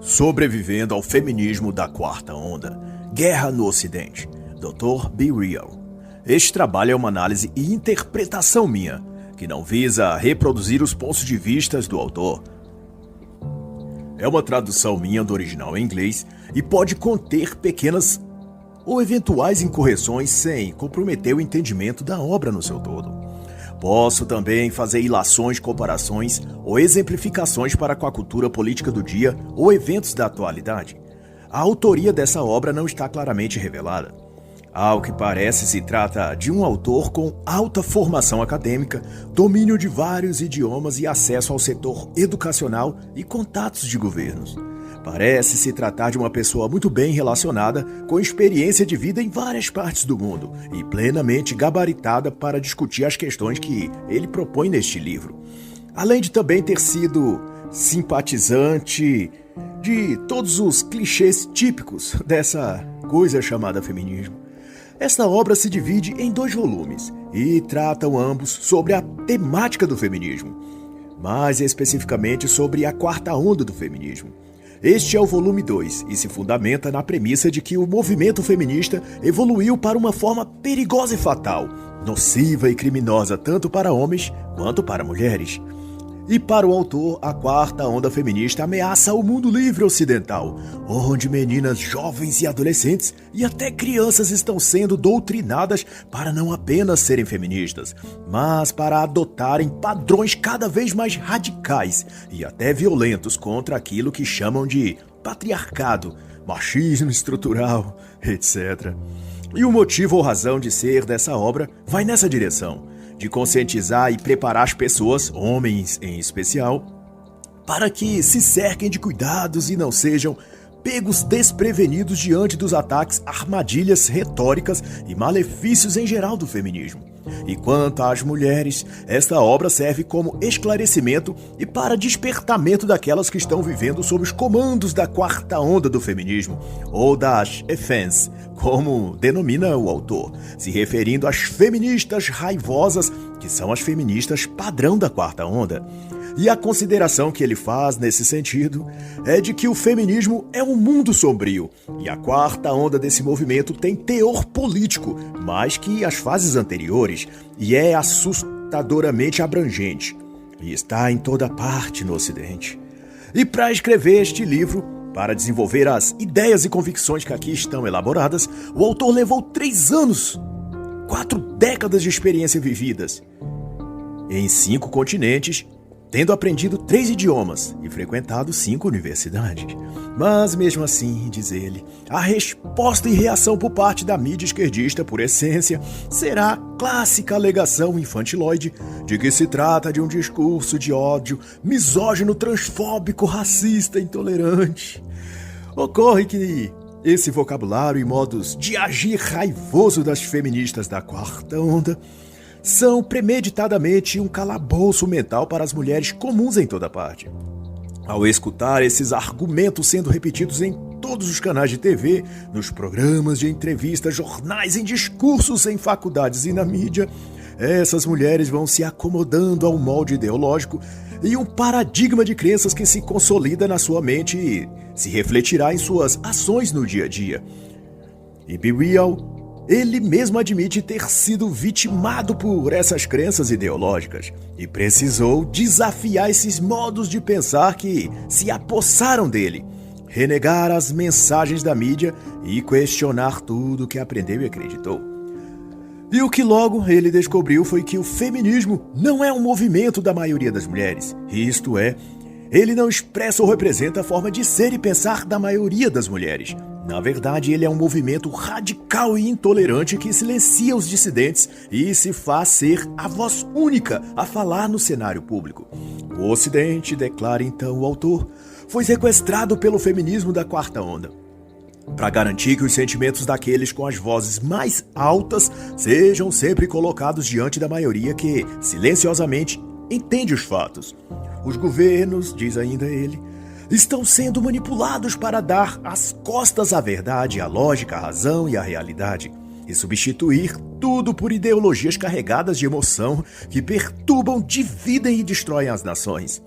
Sobrevivendo ao feminismo da quarta onda, Guerra no Ocidente, Dr. Be Real. Este trabalho é uma análise e interpretação minha, que não visa reproduzir os pontos de vista do autor. É uma tradução minha do original em inglês e pode conter pequenas ou eventuais incorreções sem comprometer o entendimento da obra no seu todo. Posso também fazer ilações, comparações ou exemplificações para com a cultura política do dia ou eventos da atualidade. A autoria dessa obra não está claramente revelada. Ao que parece, se trata de um autor com alta formação acadêmica, domínio de vários idiomas e acesso ao setor educacional e contatos de governos. Parece se tratar de uma pessoa muito bem relacionada, com experiência de vida em várias partes do mundo e plenamente gabaritada para discutir as questões que ele propõe neste livro. Além de também ter sido simpatizante de todos os clichês típicos dessa coisa chamada feminismo. Esta obra se divide em 2 volumes e tratam ambos sobre a temática do feminismo, mais especificamente sobre a quarta onda do feminismo. Este é o volume 2 e se fundamenta na premissa de que o movimento feminista evoluiu para uma forma perigosa e fatal, nociva e criminosa tanto para homens quanto para mulheres. E para o autor, a quarta onda feminista ameaça o mundo livre ocidental, onde meninas jovens e adolescentes e até crianças estão sendo doutrinadas para não apenas serem feministas, mas para adotarem padrões cada vez mais radicais e até violentos contra aquilo que chamam de patriarcado, machismo estrutural, etc. E o motivo ou razão de ser dessa obra vai nessa direção, de conscientizar e preparar as pessoas, homens em especial, para que se cerquem de cuidados e não sejam pegos desprevenidos diante dos ataques, armadilhas retóricas e malefícios em geral do feminismo. E quanto às mulheres, esta obra serve como esclarecimento e para despertamento daquelas que estão vivendo sob os comandos da quarta onda do feminismo, ou das FEMs, como denomina o autor, se referindo às feministas raivosas, que são as feministas padrão da quarta onda. E a consideração que ele faz nesse sentido é de que o feminismo é um mundo sombrio, e a quarta onda desse movimento tem teor político, mais que as fases anteriores, e é assustadoramente abrangente, e está em toda parte no Ocidente. E para escrever este livro, para desenvolver as ideias e convicções que aqui estão elaboradas, o autor levou 3 anos, 4 décadas de experiência vividas, em 5 continentes, tendo aprendido 3 idiomas e frequentado 5 universidades. Mas mesmo assim, diz ele, a resposta e reação por parte da mídia esquerdista, por essência, será a clássica alegação infantiloide de que se trata de um discurso de ódio misógino, transfóbico, racista, intolerante. Ocorre que esse vocabulário e modos de agir raivoso das feministas da quarta onda são premeditadamente um calabouço mental para as mulheres comuns em toda parte. Ao escutar esses argumentos sendo repetidos em todos os canais de TV, nos programas de entrevistas, jornais, em discursos em faculdades e na mídia, essas mulheres vão se acomodando ao molde ideológico e um paradigma de crenças que se consolida na sua mente e se refletirá em suas ações no dia a dia. E Be Real, ele mesmo admite ter sido vitimado por essas crenças ideológicas e precisou desafiar esses modos de pensar que se apossaram dele, renegar as mensagens da mídia e questionar tudo o que aprendeu e acreditou. E o que logo ele descobriu foi que o feminismo não é um movimento da maioria das mulheres, isto é, ele não expressa ou representa a forma de ser e pensar da maioria das mulheres. Na verdade, ele é um movimento radical e intolerante que silencia os dissidentes e se faz ser a voz única a falar no cenário público. O Ocidente, declara então o autor, foi sequestrado pelo feminismo da quarta onda, para garantir que os sentimentos daqueles com as vozes mais altas sejam sempre colocados diante da maioria que, silenciosamente, entende os fatos. Os governos, diz ainda ele, estão sendo manipulados para dar as costas à verdade, à lógica, à razão e à realidade, e substituir tudo por ideologias carregadas de emoção que perturbam, dividem e destroem as nações.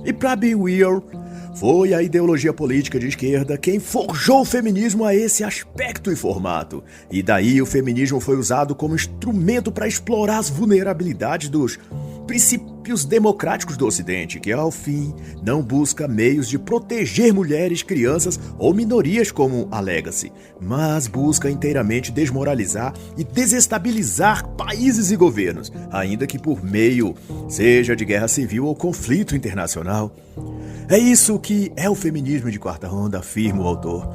E para Be Real, Foi a ideologia política de esquerda quem forjou o feminismo a esse aspecto e formato. E daí o feminismo foi usado como instrumento para explorar as vulnerabilidades dos princípios democráticos do Ocidente, que ao fim não busca meios de proteger mulheres, crianças ou minorias como alega-se, mas busca inteiramente desmoralizar e desestabilizar países e governos, ainda que por meio seja de guerra civil ou conflito internacional. É isso que é o feminismo de quarta onda, afirma o autor.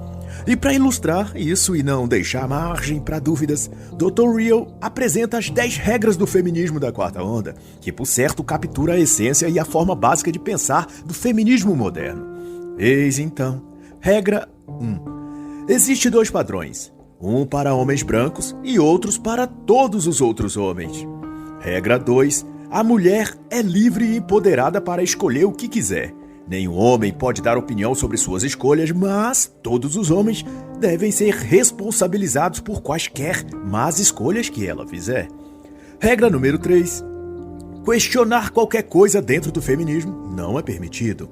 E para ilustrar isso e não deixar margem para dúvidas, Dr. Real apresenta as 10 regras do feminismo da quarta onda, que por certo captura a essência e a forma básica de pensar do feminismo moderno. Eis então, regra 1. Existem 2 padrões, um para homens brancos e outros para todos os outros homens. Regra 2. A mulher é livre e empoderada para escolher o que quiser. Nenhum homem pode dar opinião sobre suas escolhas, mas todos os homens devem ser responsabilizados por quaisquer más escolhas que ela fizer. Regra número 3. Questionar qualquer coisa dentro do feminismo não é permitido.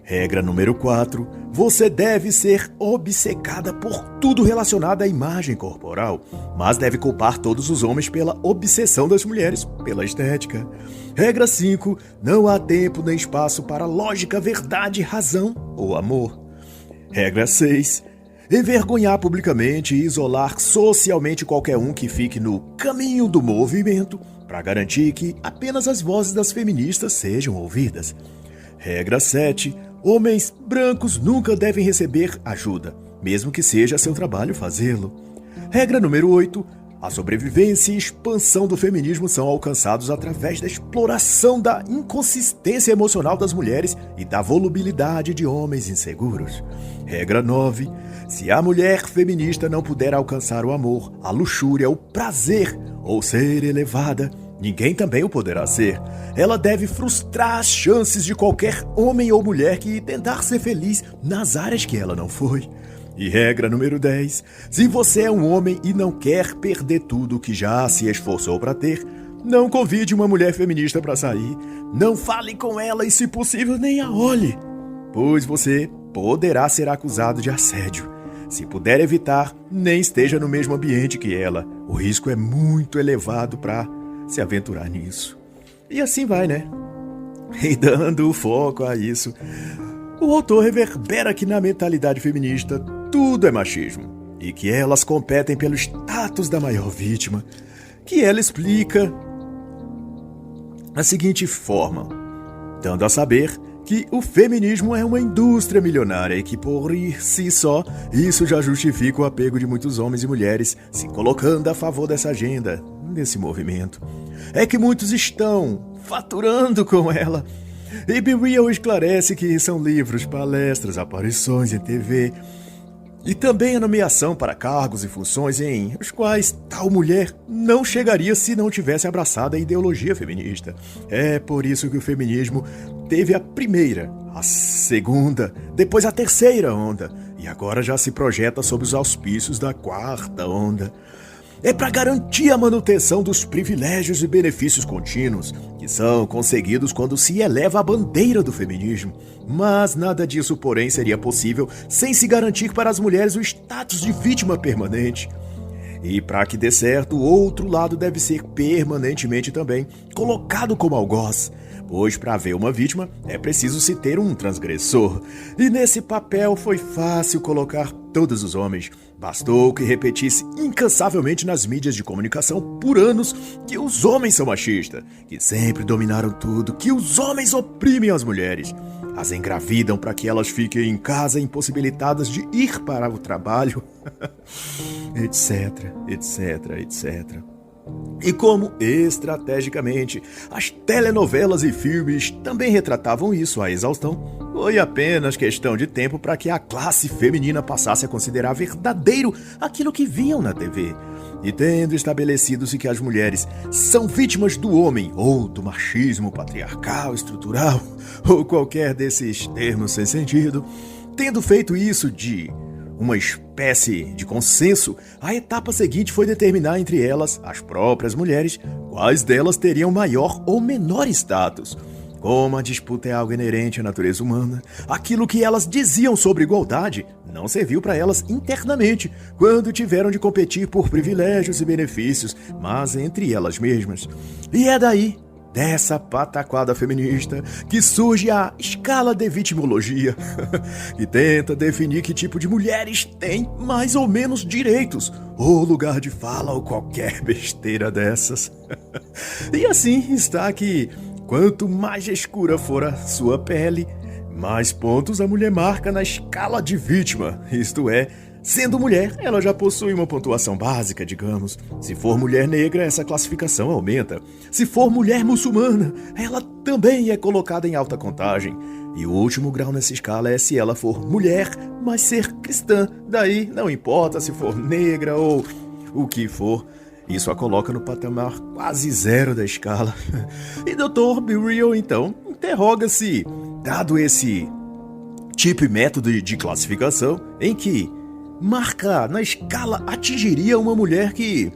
Regra número 4. Você deve ser obcecada por tudo relacionado à imagem corporal, mas deve culpar todos os homens pela obsessão das mulheres, pela estética. Regra 5. Não há tempo nem espaço para lógica, verdade, razão ou amor. Regra 6. Envergonhar publicamente e isolar socialmente qualquer um que fique no caminho do movimento, para garantir que apenas as vozes das feministas sejam ouvidas. Regra 7. Homens brancos nunca devem receber ajuda, mesmo que seja seu trabalho fazê-lo. Regra número 8. A sobrevivência e expansão do feminismo são alcançados através da exploração da inconsistência emocional das mulheres e da volubilidade de homens inseguros. Regra 9. Se a mulher feminista não puder alcançar o amor, a luxúria, o prazer ou ser elevada, ninguém também o poderá ser. Ela deve frustrar as chances de qualquer homem ou mulher que tentar ser feliz nas áreas que ela não foi. E regra número 10. Se você é um homem e não quer perder tudo que já se esforçou para ter, não convide uma mulher feminista para sair. Não fale com ela e, se possível, nem a olhe, pois você poderá ser acusado de assédio. Se puder evitar, nem esteja no mesmo ambiente que ela. O risco é muito elevado para se aventurar nisso. E assim vai, né? E dando foco a isso, o autor reverbera que na mentalidade feminista tudo é machismo e que elas competem pelo status da maior vítima, que ela explica da seguinte forma, dando a saber que o feminismo é uma indústria milionária e que por si só isso já justifica o apego de muitos homens e mulheres se colocando a favor dessa agenda, desse movimento. É que muitos estão faturando com ela. E Be Real esclarece que são livros, palestras, aparições em TV e também a nomeação para cargos e funções em os quais tal mulher não chegaria se não tivesse abraçado a ideologia feminista. É por isso que o feminismo teve a primeira, a segunda, depois a terceira onda e agora já se projeta sob os auspícios da quarta onda. É para garantir a manutenção dos privilégios e benefícios contínuos, que são conseguidos quando se eleva a bandeira do feminismo. Mas nada disso, porém, seria possível sem se garantir para as mulheres o status de vítima permanente. E para que dê certo, o outro lado deve ser permanentemente também colocado como algoz, pois para haver uma vítima é preciso se ter um transgressor. E nesse papel foi fácil colocar todos os homens. Bastou que repetisse incansavelmente nas mídias de comunicação por anos que os homens são machistas, que sempre dominaram tudo, que os homens oprimem as mulheres, as engravidam para que elas fiquem em casa impossibilitadas de ir para o trabalho, etc, etc, etc. E como, estrategicamente, as telenovelas e filmes também retratavam isso à exaustão, foi apenas questão de tempo para que a classe feminina passasse a considerar verdadeiro aquilo que viam na TV. E tendo estabelecido-se que as mulheres são vítimas do homem ou do machismo patriarcal, estrutural, ou qualquer desses termos sem sentido, tendo feito isso de uma espécie de consenso, a etapa seguinte foi determinar entre elas, as próprias mulheres, quais delas teriam maior ou menor status. Como a disputa é algo inerente à natureza humana, aquilo que elas diziam sobre igualdade não serviu para elas internamente, quando tiveram de competir por privilégios e benefícios, mas entre elas mesmas. E é daí, dessa pataquada feminista, que surge a escala de vitimologia, que tenta definir que tipo de mulheres têm mais ou menos direitos, ou lugar de fala, ou qualquer besteira dessas. E assim está que, quanto mais escura for a sua pele, mais pontos a mulher marca na escala de vítima, isto é, sendo mulher, ela já possui uma pontuação básica, digamos. Se for mulher negra, essa classificação aumenta. Se for mulher muçulmana, ela também é colocada em alta contagem. E o último grau nessa escala é se ela for mulher, mas ser cristã. Daí, não importa se for negra ou o que for, isso a coloca no patamar quase zero da escala. E Dr. Bereal, então, interroga-se, dado esse tipo e método de classificação, em que marca na escala atingiria uma mulher que,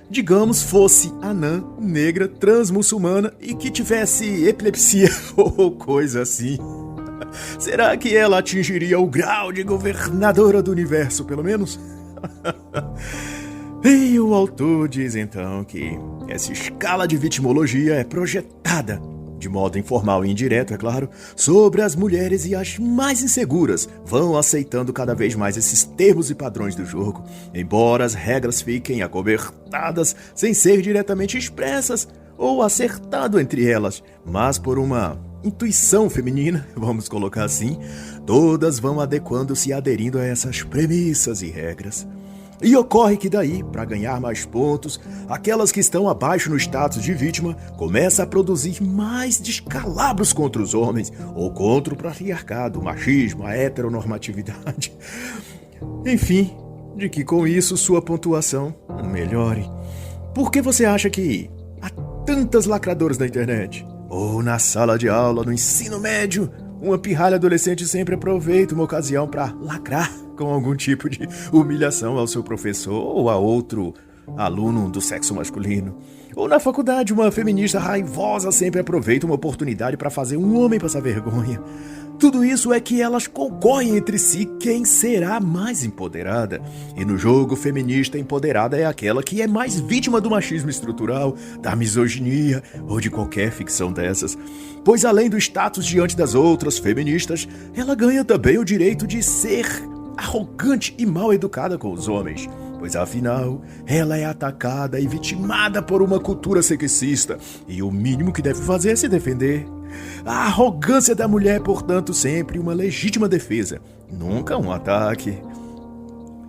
digamos, fosse anã, negra, transmuçulmana e que tivesse epilepsia ou coisa assim. Será que ela atingiria o grau de governadora do universo, pelo menos? E o autor diz então que essa escala de vitimologia é projetada, de modo informal e indireto, é claro, sobre as mulheres, e as mais inseguras vão aceitando cada vez mais esses termos e padrões do jogo, embora as regras fiquem acobertadas sem ser diretamente expressas ou acertado entre elas, mas por uma intuição feminina, vamos colocar assim, todas vão adequando-se e aderindo a essas premissas e regras. E ocorre que daí, para ganhar mais pontos, aquelas que estão abaixo no status de vítima começam a produzir mais descalabros contra os homens, ou contra o patriarcado, o machismo, a heteronormatividade. Enfim, de que com isso sua pontuação melhore. Por que você acha que há tantas lacradoras na internet? Ou na sala de aula, no ensino médio, uma pirralha adolescente sempre aproveita uma ocasião para lacrar com algum tipo de humilhação ao seu professor ou a outro aluno do sexo masculino. Ou na faculdade, uma feminista raivosa sempre aproveita uma oportunidade para fazer um homem passar vergonha. Tudo isso é que elas concorrem entre si quem será mais empoderada. E no jogo, feminista empoderada é aquela que é mais vítima do machismo estrutural, da misoginia ou de qualquer ficção dessas. Pois além do status diante das outras feministas, ela ganha também o direito de ser arrogante e mal educada com os homens, pois afinal ela é atacada e vitimada por uma cultura sexista, e o mínimo que deve fazer é se defender. A arrogância da mulher é, portanto, sempre uma legítima defesa, nunca um ataque.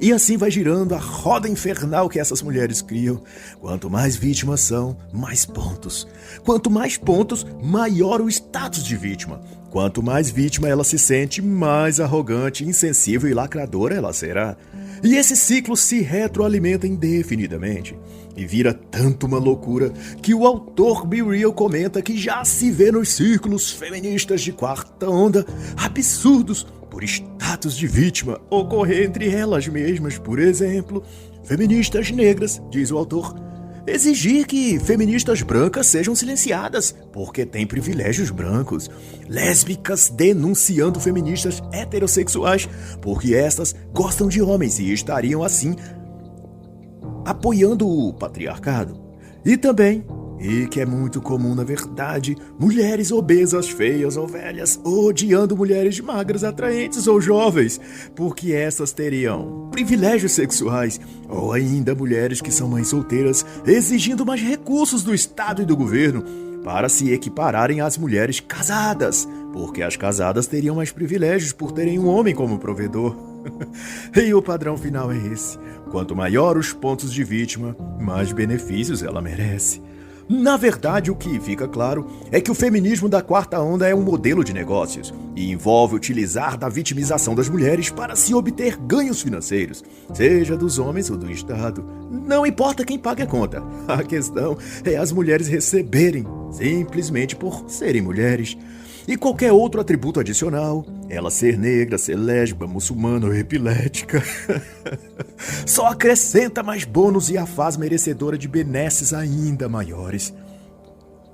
E assim vai girando a roda infernal que essas mulheres criam. Quanto mais vítimas são, mais pontos. Quanto mais pontos, maior o status de vítima. Quanto mais vítima ela se sente, mais arrogante, insensível e lacradora ela será. E esse ciclo se retroalimenta indefinidamente. E vira tanto uma loucura que o autor Bereal comenta que já se vê nos círculos feministas de quarta onda absurdos por status de vítima ocorrer entre elas mesmas. Por exemplo, feministas negras, diz o autor, exigir que feministas brancas sejam silenciadas porque têm privilégios brancos. Lésbicas denunciando feministas heterossexuais porque estas gostam de homens e estariam assim apoiando o patriarcado. E também, e que é muito comum na verdade, mulheres obesas, feias ou velhas odiando mulheres magras, atraentes ou jovens, porque essas teriam privilégios sexuais, ou ainda mulheres que são mães solteiras exigindo mais recursos do Estado e do governo para se equipararem às mulheres casadas, porque as casadas teriam mais privilégios por terem um homem como provedor. E o padrão final é esse: quanto maior os pontos de vítima, mais benefícios ela merece. Na verdade, o que fica claro é que o feminismo da quarta onda é um modelo de negócios e envolve utilizar da vitimização das mulheres para se obter ganhos financeiros, seja dos homens ou do Estado. Não importa quem pague a conta, a questão é as mulheres receberem, simplesmente por serem mulheres. E qualquer outro atributo adicional, ela ser negra, ser lésbica, muçulmana ou epilética, só acrescenta mais bônus e a faz merecedora de benesses ainda maiores.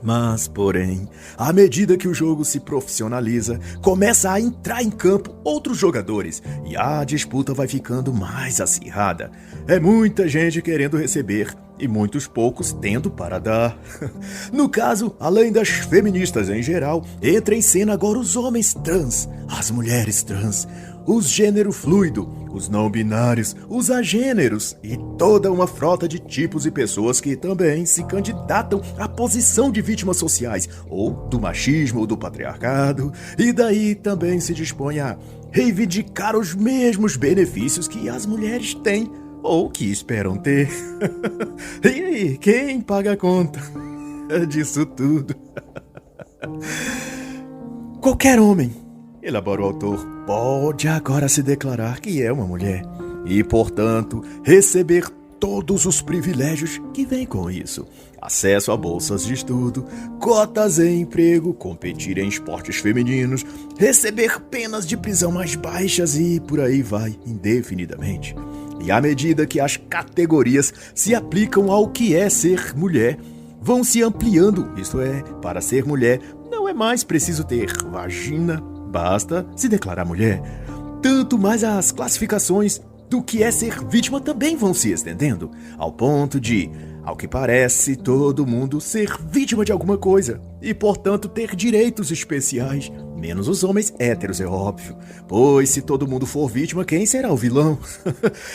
Mas, porém, à medida que o jogo se profissionaliza, começa a entrar em campo outros jogadores e a disputa vai ficando mais acirrada. É muita gente querendo receber e muitos poucos tendo para dar. No caso, além das feministas em geral, entra em cena agora os homens trans, as mulheres trans, os gênero fluido, os não binários, os agêneros e toda uma frota de tipos e pessoas que também se candidatam à posição de vítimas sociais, ou do machismo ou do patriarcado, e daí também se dispõe a reivindicar os mesmos benefícios que as mulheres têm, ou que esperam ter. E aí, quem paga a conta disso tudo? Qualquer homem, elabora o autor, pode agora se declarar que é uma mulher e, portanto, receber todos os privilégios que vêm com isso. Acesso a bolsas de estudo, cotas em emprego, competir em esportes femininos, receber penas de prisão mais baixas e por aí vai indefinidamente. E à medida que as categorias se aplicam ao que é ser mulher, vão se ampliando, isto é, para ser mulher não é mais preciso ter vagina, basta se declarar mulher. Tanto mais as classificações do que é ser vítima também vão se estendendo, ao ponto de, ao que parece, todo mundo ser vítima de alguma coisa e, portanto, ter direitos especiais, menos os homens héteros, é óbvio. Pois se todo mundo for vítima, quem será o vilão?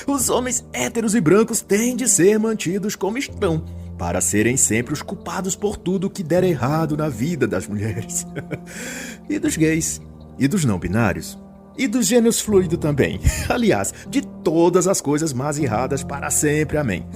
Os homens héteros e brancos têm de ser mantidos como estão, para serem sempre os culpados por tudo que der errado na vida das mulheres. E dos gays, e dos não binários, e dos gêneros fluidos também. Aliás, de todas as coisas mais erradas para sempre, amém.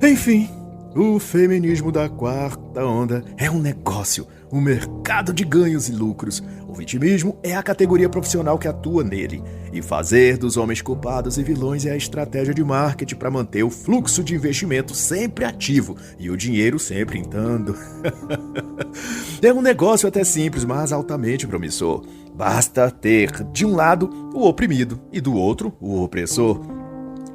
Enfim, o feminismo da quarta onda é um negócio, um mercado de ganhos e lucros. O vitimismo é a categoria profissional que atua nele. E fazer dos homens culpados e vilões é a estratégia de marketing para manter o fluxo de investimento sempre ativo e o dinheiro sempre entrando. É um negócio até simples, mas altamente promissor. Basta ter, de um lado, o oprimido e do outro, o opressor.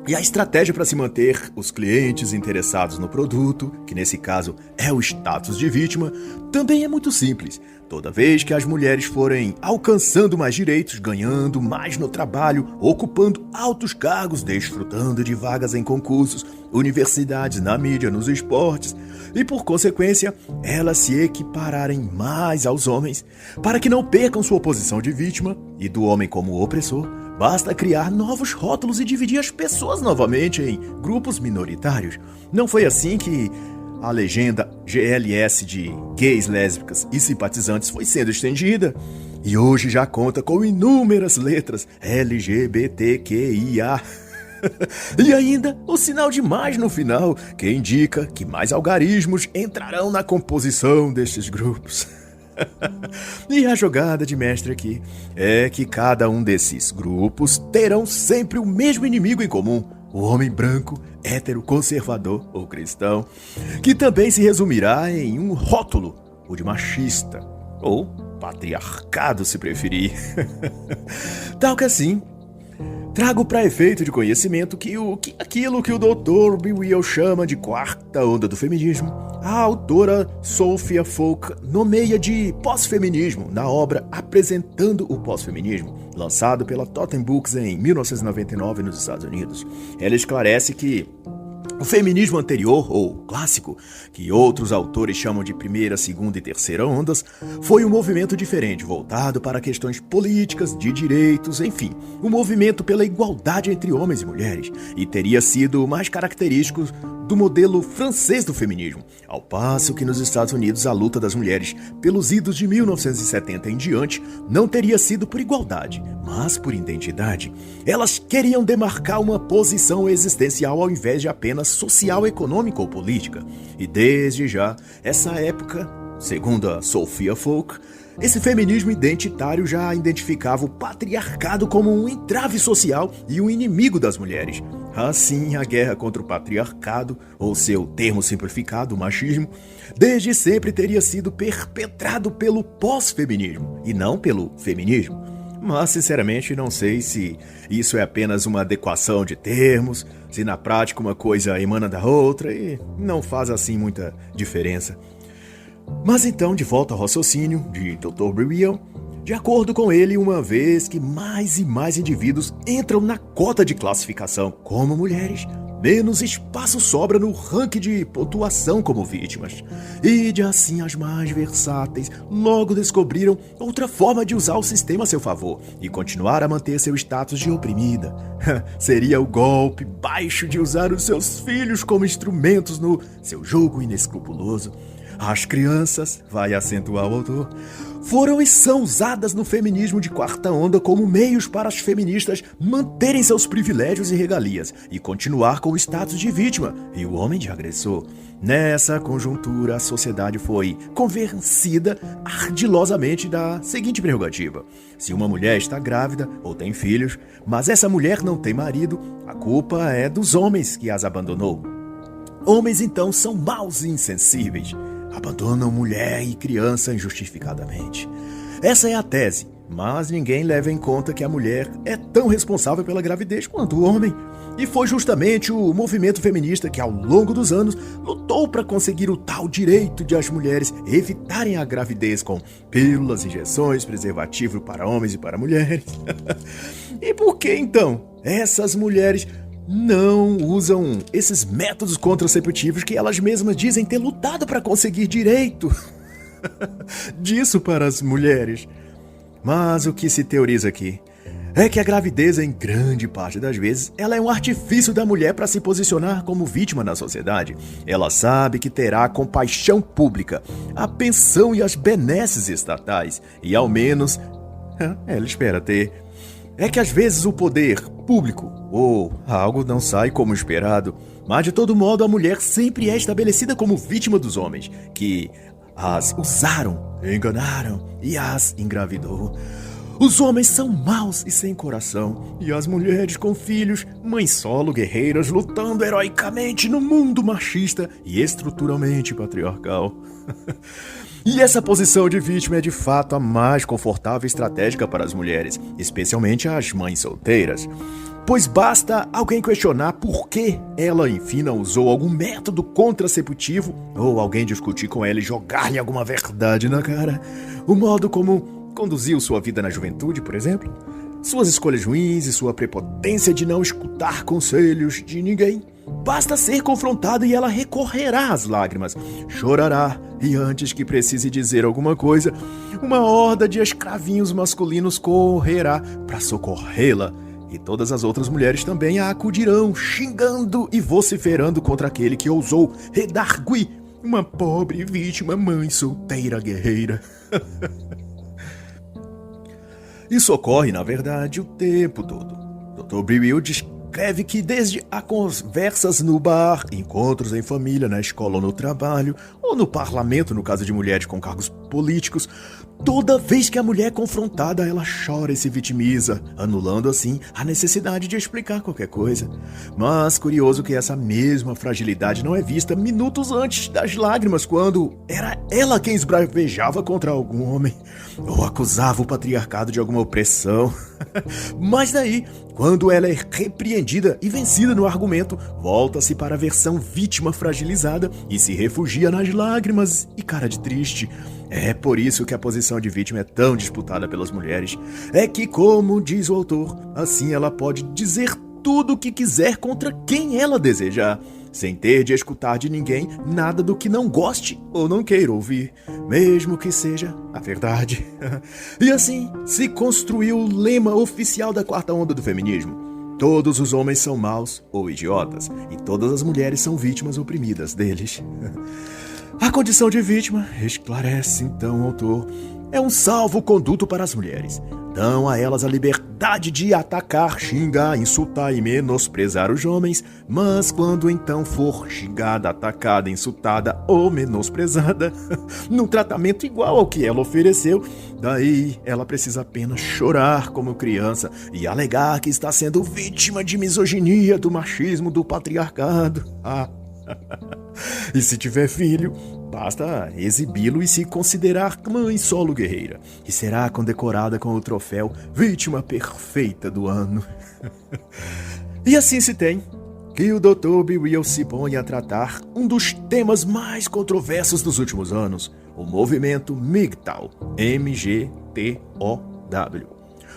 E a estratégia para se manter os clientes interessados no produto, que nesse caso é o status de vítima, também é muito simples. Toda vez que as mulheres forem alcançando mais direitos, ganhando mais no trabalho, ocupando altos cargos, desfrutando de vagas em concursos, universidades, na mídia, nos esportes, e por consequência, elas se equipararem mais aos homens, para que não percam sua posição de vítima e do homem como opressor, basta criar novos rótulos e dividir as pessoas novamente em grupos minoritários. Não foi assim que a legenda GLS de gays, lésbicas e simpatizantes foi sendo estendida e hoje já conta com inúmeras letras LGBTQIA. E ainda o sinal de mais no final, que indica que mais algarismos entrarão na composição destes grupos. E a jogada de mestre aqui é que cada um desses grupos terão sempre o mesmo inimigo em comum, o homem branco, hétero, conservador ou cristão, que também se resumirá em um rótulo, o de machista, ou patriarcado se preferir. Tal que assim, trago para efeito de conhecimento que aquilo que o Dr. Bill chama de quarta onda do feminismo, a autora Sophia Folk nomeia de pós-feminismo na obra Apresentando o Pós-Feminismo, lançado pela Totem Books em 1999 nos Estados Unidos. Ela esclarece que o feminismo anterior, ou clássico, que outros autores chamam de primeira, segunda e terceira ondas, foi um movimento diferente, voltado para questões políticas, de direitos, enfim, um movimento pela igualdade entre homens e mulheres, e teria sido mais característico do modelo francês do feminismo, ao passo que nos Estados Unidos a luta das mulheres pelos idos de 1970 em diante não teria sido por igualdade, mas por identidade. Elas queriam demarcar uma posição existencial ao invés de apenas social, econômica ou política. E desde já, essa época, segundo a Sophia Folk, esse feminismo identitário já identificava o patriarcado como um entrave social e um inimigo das mulheres. Assim, a guerra contra o patriarcado, ou seu termo simplificado, o machismo, desde sempre teria sido perpetrado pelo pós-feminismo e não pelo feminismo. Mas, sinceramente, não sei se isso é apenas uma adequação de termos, se na prática uma coisa emana da outra e não faz assim muita diferença. Mas então, de volta ao raciocínio de Dr. Buriel, de acordo com ele, uma vez que mais e mais indivíduos entram na cota de classificação como mulheres, menos espaço sobra no ranking de pontuação como vítimas. E de assim as mais versáteis logo descobriram outra forma de usar o sistema a seu favor e continuar a manter seu status de oprimida. Seria o golpe baixo de usar os seus filhos como instrumentos no seu jogo inescrupuloso. As crianças, vai acentuar o autor, foram e são usadas no feminismo de quarta onda como meios para as feministas manterem seus privilégios e regalias e continuar com o status de vítima e o homem de agressor. Nessa conjuntura, a sociedade foi convencida ardilosamente da seguinte prerrogativa: se uma mulher está grávida ou tem filhos, mas essa mulher não tem marido, a culpa é dos homens que as abandonou. Homens, então, são maus e insensíveis. Abandonam mulher e criança injustificadamente. Essa é a tese, mas ninguém leva em conta que a mulher é tão responsável pela gravidez quanto o homem. E foi justamente o movimento feminista que, ao longo dos anos, lutou para conseguir o tal direito de as mulheres evitarem a gravidez com pílulas, injeções, preservativo para homens e para mulheres. E por que, então, essas mulheres não usam esses métodos contraceptivos que elas mesmas dizem ter lutado para conseguir direito disso para as mulheres? Mas o que se teoriza aqui é que a gravidez, em grande parte das vezes, ela é um artifício da mulher para se posicionar como vítima na sociedade. Ela sabe que terá a compaixão pública, a pensão e as benesses estatais, e ao menos ela espera ter. É que às vezes o poder público ou algo não sai como esperado, mas de todo modo a mulher sempre é estabelecida como vítima dos homens, que as usaram, enganaram e as engravidou. Os homens são maus e sem coração, e as mulheres com filhos, mães solo, guerreiras, lutando heroicamente no mundo machista e estruturalmente patriarcal. E essa posição de vítima é de fato a mais confortável e estratégica para as mulheres, especialmente as mães solteiras. Pois basta alguém questionar por que ela, enfim, não usou algum método contraceptivo, ou alguém discutir com ela e jogar-lhe alguma verdade na cara. O modo como conduziu sua vida na juventude, por exemplo, suas escolhas ruins e sua prepotência de não escutar conselhos de ninguém. Basta ser confrontada e ela recorrerá às lágrimas, chorará, e antes que precise dizer alguma coisa, uma horda de escravinhos masculinos correrá para socorrê-la. E todas as outras mulheres também a acudirão, xingando e vociferando contra aquele que ousou redarguir uma pobre vítima mãe solteira guerreira. Isso ocorre, na verdade, o tempo todo. Dr. Buriel escreve que desde a conversas no bar, encontros em família, na escola ou no trabalho, ou no parlamento, no caso de mulheres com cargos políticos, toda vez que a mulher é confrontada, ela chora e se vitimiza, anulando assim a necessidade de explicar qualquer coisa. Mas curioso que essa mesma fragilidade não é vista minutos antes das lágrimas, quando era ela quem esbravejava contra algum homem, ou acusava o patriarcado de alguma opressão. Mas daí, quando ela é repreendida e vencida no argumento, volta-se para a versão vítima fragilizada e se refugia nas lágrimas e cara de triste. É por isso que a posição de vítima é tão disputada pelas mulheres. É que, como diz o autor, assim ela pode dizer tudo o que quiser contra quem ela desejar, sem ter de escutar de ninguém nada do que não goste ou não queira ouvir, mesmo que seja a verdade. E assim se construiu o lema oficial da quarta onda do feminismo: todos os homens são maus ou idiotas, e todas as mulheres são vítimas oprimidas deles. A condição de vítima, esclarece então o autor, é um salvo-conduto para as mulheres. Dão a elas a liberdade de atacar, xingar, insultar e menosprezar os homens, mas quando então for xingada, atacada, insultada ou menosprezada, num tratamento igual ao que ela ofereceu, daí ela precisa apenas chorar como criança e alegar que está sendo vítima de misoginia, do machismo, do patriarcado. E se tiver filho, Basta exibi-lo e se considerar mãe solo guerreira, e será condecorada com o troféu Vítima Perfeita do Ano. E assim se tem que o Dr. BeReal se põe a tratar um dos temas mais controversos dos últimos anos, o movimento MGTOW, M-G-T-O-W.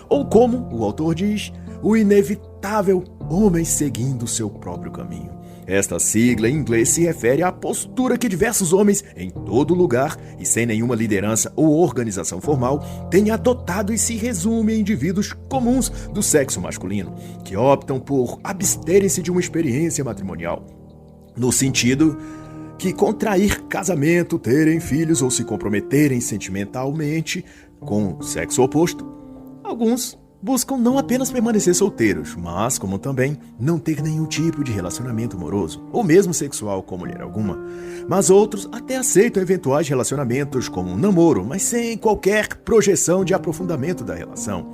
Ou como o autor diz, o inevitável homem seguindo seu próprio caminho. Esta sigla em inglês se refere à postura que diversos homens, em todo lugar e sem nenhuma liderança ou organização formal, têm adotado e se resume a indivíduos comuns do sexo masculino, que optam por absterem-se de uma experiência matrimonial, no sentido que contrair casamento, terem filhos ou se comprometerem sentimentalmente com o sexo oposto. Alguns buscam não apenas permanecer solteiros, mas como também não ter nenhum tipo de relacionamento amoroso, ou mesmo sexual com mulher alguma. Mas outros até aceitam eventuais relacionamentos como um namoro, mas sem qualquer projeção de aprofundamento da relação.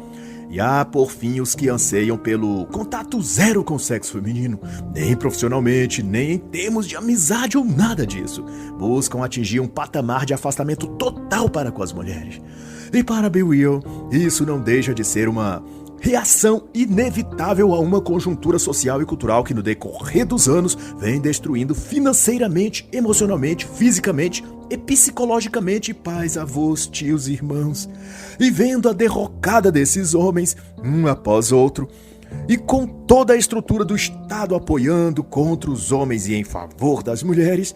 E há, por fim, os que anseiam pelo contato zero com o sexo feminino, nem profissionalmente, nem em termos de amizade ou nada disso. Buscam atingir um patamar de afastamento total para com as mulheres. E para BeReal, isso não deixa de ser uma reação inevitável a uma conjuntura social e cultural que no decorrer dos anos vem destruindo financeiramente, emocionalmente, fisicamente e psicologicamente pais, avós, tios e irmãos. E vendo a derrocada desses homens, um após outro, e com toda a estrutura do Estado apoiando contra os homens e em favor das mulheres,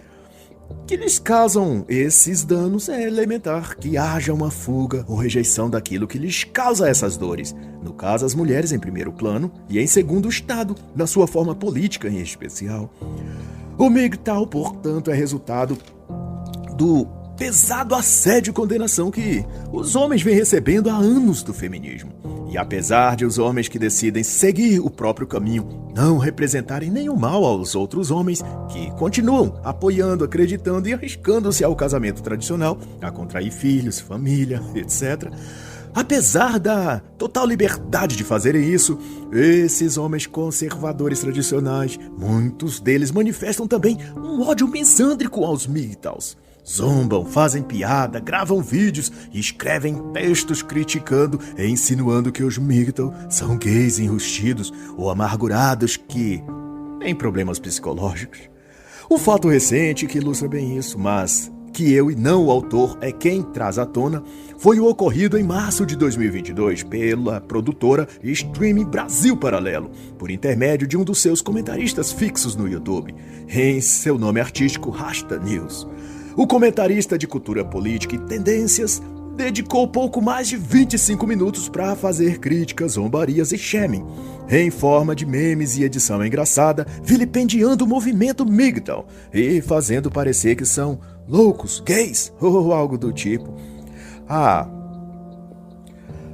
que lhes causam esses danos, é elementar que haja uma fuga ou rejeição daquilo que lhes causa essas dores. No caso, as mulheres em primeiro plano e em segundo o Estado, na sua forma política em especial. O MGTOW, portanto, é resultado do pesado assédio e condenação que os homens vêm recebendo há anos do feminismo. E apesar de os homens que decidem seguir o próprio caminho não representarem nenhum mal aos outros homens que continuam apoiando, acreditando e arriscando-se ao casamento tradicional, a contrair filhos, família, etc., apesar da total liberdade de fazerem isso, esses homens conservadores tradicionais, muitos deles manifestam também um ódio misândrico aos MGTOWs. Zombam, fazem piada, gravam vídeos e escrevem textos criticando e insinuando que os MGTOW são gays enrustidos ou amargurados que têm problemas psicológicos. Um fato recente que ilustra bem isso, mas que eu e não o autor é quem traz à tona, foi o ocorrido em março de 2022 pela produtora Streaming Brasil Paralelo, por intermédio de um dos seus comentaristas fixos no YouTube, em seu nome artístico Rasta News. O comentarista de cultura política e tendências dedicou pouco mais de 25 minutos para fazer críticas, zombarias e shaming, em forma de memes e edição engraçada, vilipendiando o movimento MGTOW e fazendo parecer que são loucos, gays ou algo do tipo. A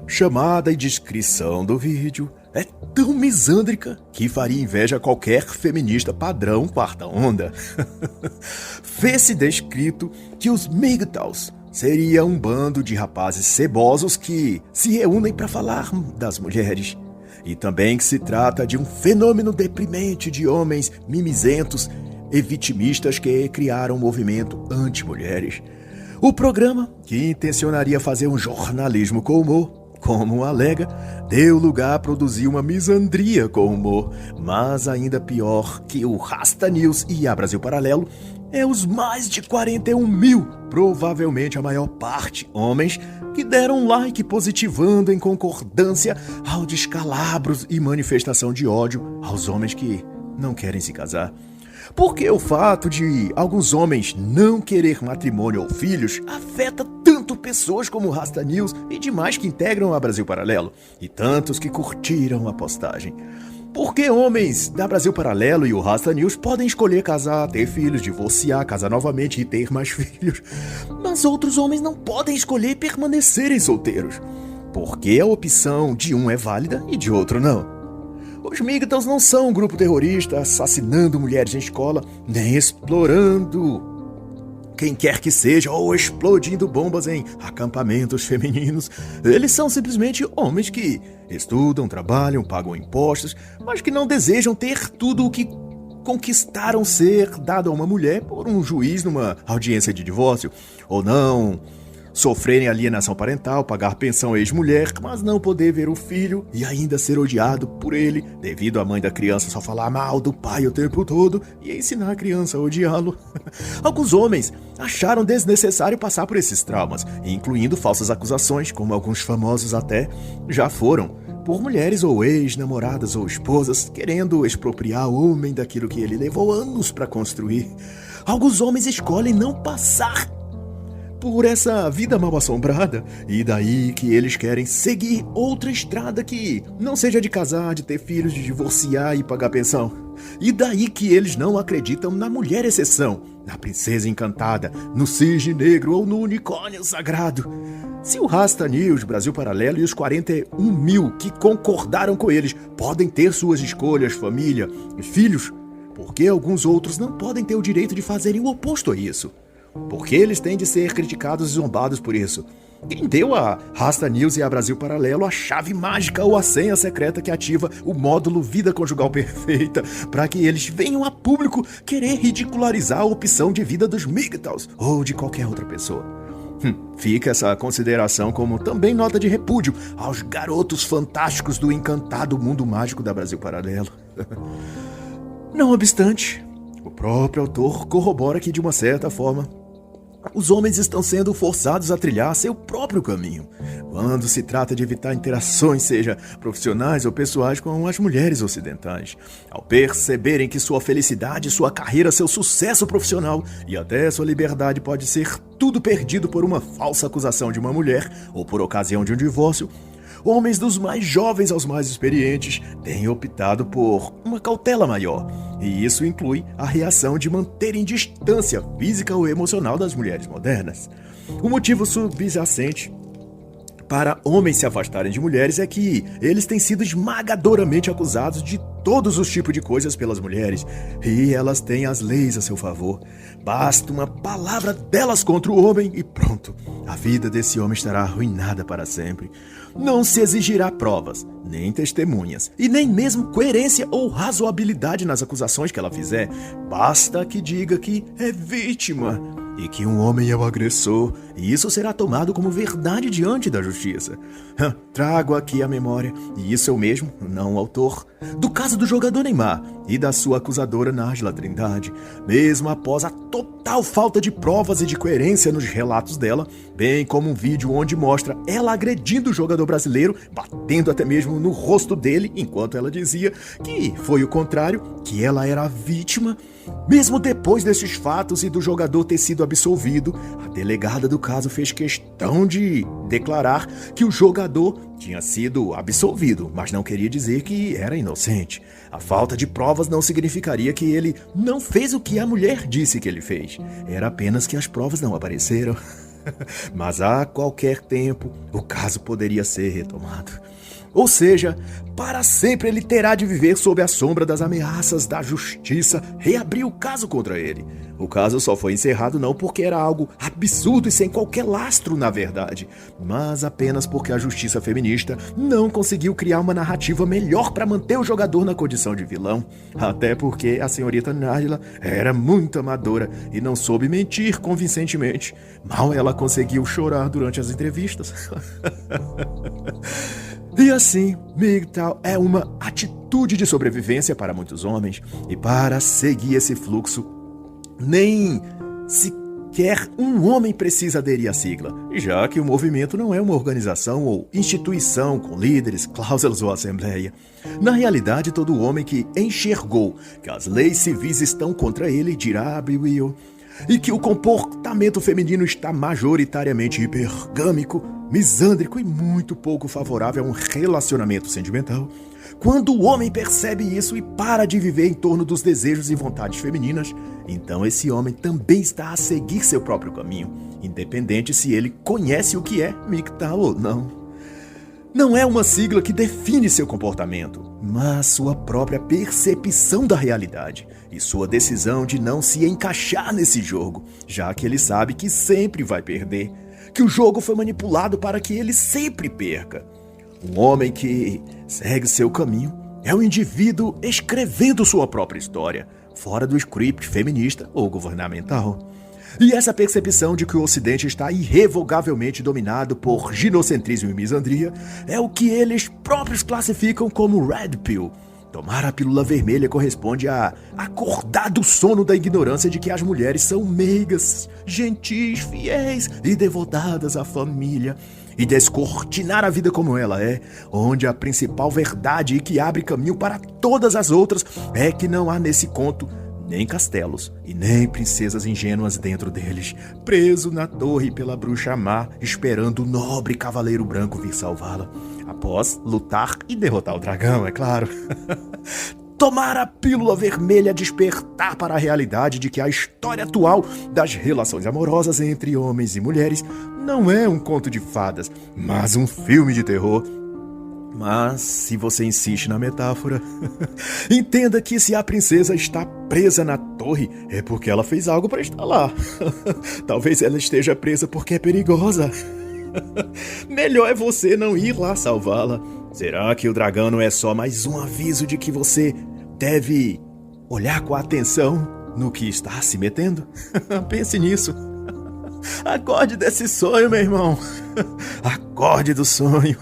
chamada e descrição do vídeo é tão misândrica que faria inveja a qualquer feminista padrão quarta onda. Fez-se descrito que os MGTOWs seria um bando de rapazes cebosos que se reúnem para falar das mulheres. E também que se trata de um fenômeno deprimente de homens mimizentos e vitimistas que criaram um movimento anti-mulheres. O programa, que intencionaria fazer um jornalismo com humor, como alega, deu lugar a produzir uma misandria com humor, mas ainda pior que o Rasta News e a Brasil Paralelo é os mais de 41 mil, provavelmente a maior parte homens, que deram um like positivando em concordância ao descalabro e manifestação de ódio aos homens que não querem se casar. Porque o fato de alguns homens não querer matrimônio ou filhos afeta tanto pessoas como o Rasta News e demais que integram a Brasil Paralelo, e tantos que curtiram a postagem. Porque homens da Brasil Paralelo e o Rasta News podem escolher casar, ter filhos, divorciar, casar novamente e ter mais filhos, mas outros homens não podem escolher permanecerem solteiros. Porque a opção de um é válida e de outro não. Os MGTOWs não são um grupo terrorista assassinando mulheres em escola, nem explorando quem quer que seja, ou explodindo bombas em acampamentos femininos. Eles são simplesmente homens que estudam, trabalham, pagam impostos, mas que não desejam ter tudo o que conquistaram ser dado a uma mulher por um juiz numa audiência de divórcio, ou não sofrerem alienação parental, pagar pensão à ex-mulher, mas não poder ver o filho e ainda ser odiado por ele, devido à mãe da criança só falar mal do pai o tempo todo e ensinar a criança a odiá-lo. Alguns homens acharam desnecessário passar por esses traumas, incluindo falsas acusações, como alguns famosos até já foram, por mulheres ou ex-namoradas ou esposas, querendo expropriar o homem daquilo que ele levou anos para construir. Alguns homens escolhem não passar por essa vida mal assombrada, e daí que eles querem seguir outra estrada que não seja de casar, de ter filhos, de divorciar e pagar pensão. E daí que eles não acreditam na mulher exceção, na princesa encantada, no cisne negro ou no unicórnio sagrado. Se o Rasta News, Brasil Paralelo e os 41 mil que concordaram com eles podem ter suas escolhas, família e filhos, por que alguns outros não podem ter o direito de fazerem o oposto a isso? Porque eles têm de ser criticados e zombados por isso? Quem deu a Rasta News e a Brasil Paralelo a chave mágica ou a senha secreta que ativa o módulo Vida Conjugal Perfeita para que eles venham a público querer ridicularizar a opção de vida dos MGTOWs ou de qualquer outra pessoa? Fica essa consideração como também nota de repúdio aos garotos fantásticos do encantado mundo mágico da Brasil Paralelo. Não obstante, o próprio autor corrobora que, de uma certa forma, os homens estão sendo forçados a trilhar seu próprio caminho, quando se trata de evitar interações, seja profissionais ou pessoais, com as mulheres ocidentais. Ao perceberem que sua felicidade, sua carreira, seu sucesso profissional e até sua liberdade pode ser tudo perdido por uma falsa acusação de uma mulher ou por ocasião de um divórcio, homens dos mais jovens aos mais experientes têm optado por uma cautela maior, e isso inclui a reação de manterem distância física ou emocional das mulheres modernas. O motivo subjacente para homens se afastarem de mulheres é que eles têm sido esmagadoramente acusados de todos os tipos de coisas pelas mulheres, e elas têm as leis a seu favor. Basta uma palavra delas contra o homem e pronto, a vida desse homem estará arruinada para sempre. Não se exigirá provas, nem testemunhas, e nem mesmo coerência ou razoabilidade nas acusações que ela fizer. Basta que diga que é vítima e que um homem é o agressor, e isso será tomado como verdade diante da justiça. Trago aqui a memória, e isso eu mesmo, não o autor, do caso do jogador Neymar e da sua acusadora Nájila Trindade. Mesmo após a total falta de provas e de coerência nos relatos dela, bem como um vídeo onde mostra ela agredindo o jogador brasileiro, batendo até mesmo no rosto dele, enquanto ela dizia que foi o contrário, que ela era a vítima. Mesmo depois desses fatos e do jogador ter sido absolvido, a delegada do caso fez questão de declarar que o jogador tinha sido absolvido, mas não queria dizer que era inocente. A falta de provas não significaria que ele não fez o que a mulher disse que ele fez. Era apenas que as provas não apareceram. Mas a qualquer tempo, o caso poderia ser retomado. Ou seja, para sempre ele terá de viver sob a sombra das ameaças da justiça reabrir o caso contra ele. O caso só foi encerrado não porque era algo absurdo e sem qualquer lastro na verdade, mas apenas porque a justiça feminista não conseguiu criar uma narrativa melhor para manter o jogador na condição de vilão. Até porque a senhorita Nájila era muito amadora e não soube mentir convincentemente. Mal ela conseguiu chorar durante as entrevistas. E assim, MGTOW é uma atitude de sobrevivência para muitos homens, e para seguir esse fluxo, nem sequer um homem precisa aderir à sigla, já que o movimento não é uma organização ou instituição com líderes, cláusulas ou assembleia. Na realidade, todo homem que enxergou que as leis civis estão contra ele dirá Be Real, e que o comportamento feminino está majoritariamente hipergâmico, misândrico e muito pouco favorável a um relacionamento sentimental. Quando o homem percebe isso e para de viver em torno dos desejos e vontades femininas, então esse homem também está a seguir seu próprio caminho, independente se ele conhece o que é MGTOW ou não. Não é uma sigla que define seu comportamento, mas sua própria percepção da realidade e sua decisão de não se encaixar nesse jogo, já que ele sabe que sempre vai perder, que o jogo foi manipulado para que ele sempre perca. Um homem que segue seu caminho é um indivíduo escrevendo sua própria história, fora do script feminista ou governamental. E essa percepção de que o Ocidente está irrevogavelmente dominado por ginocentrismo e misandria é o que eles próprios classificam como Red Pill. Tomar a pílula vermelha corresponde a acordar do sono da ignorância de que as mulheres são meigas, gentis, fiéis e devotadas à família, e descortinar a vida como ela é, onde a principal verdade e que abre caminho para todas as outras é que não há nesse conto nem castelos e nem princesas ingênuas dentro deles, preso na torre pela bruxa má, esperando o nobre cavaleiro branco vir salvá-la, após lutar e derrotar o dragão, é claro. Tomar a pílula vermelha, despertar para a realidade de que a história atual das relações amorosas entre homens e mulheres não é um conto de fadas, mas um filme de terror. Mas, se você insiste na metáfora, entenda que se a princesa está presa na torre, é porque ela fez algo para estar lá. Talvez ela esteja presa porque é perigosa. Melhor é você não ir lá salvá-la. Será que o dragão não é só mais um aviso de que você deve olhar com atenção no que está se metendo? Pense nisso. Acorde desse sonho, meu irmão. Acorde do sonho.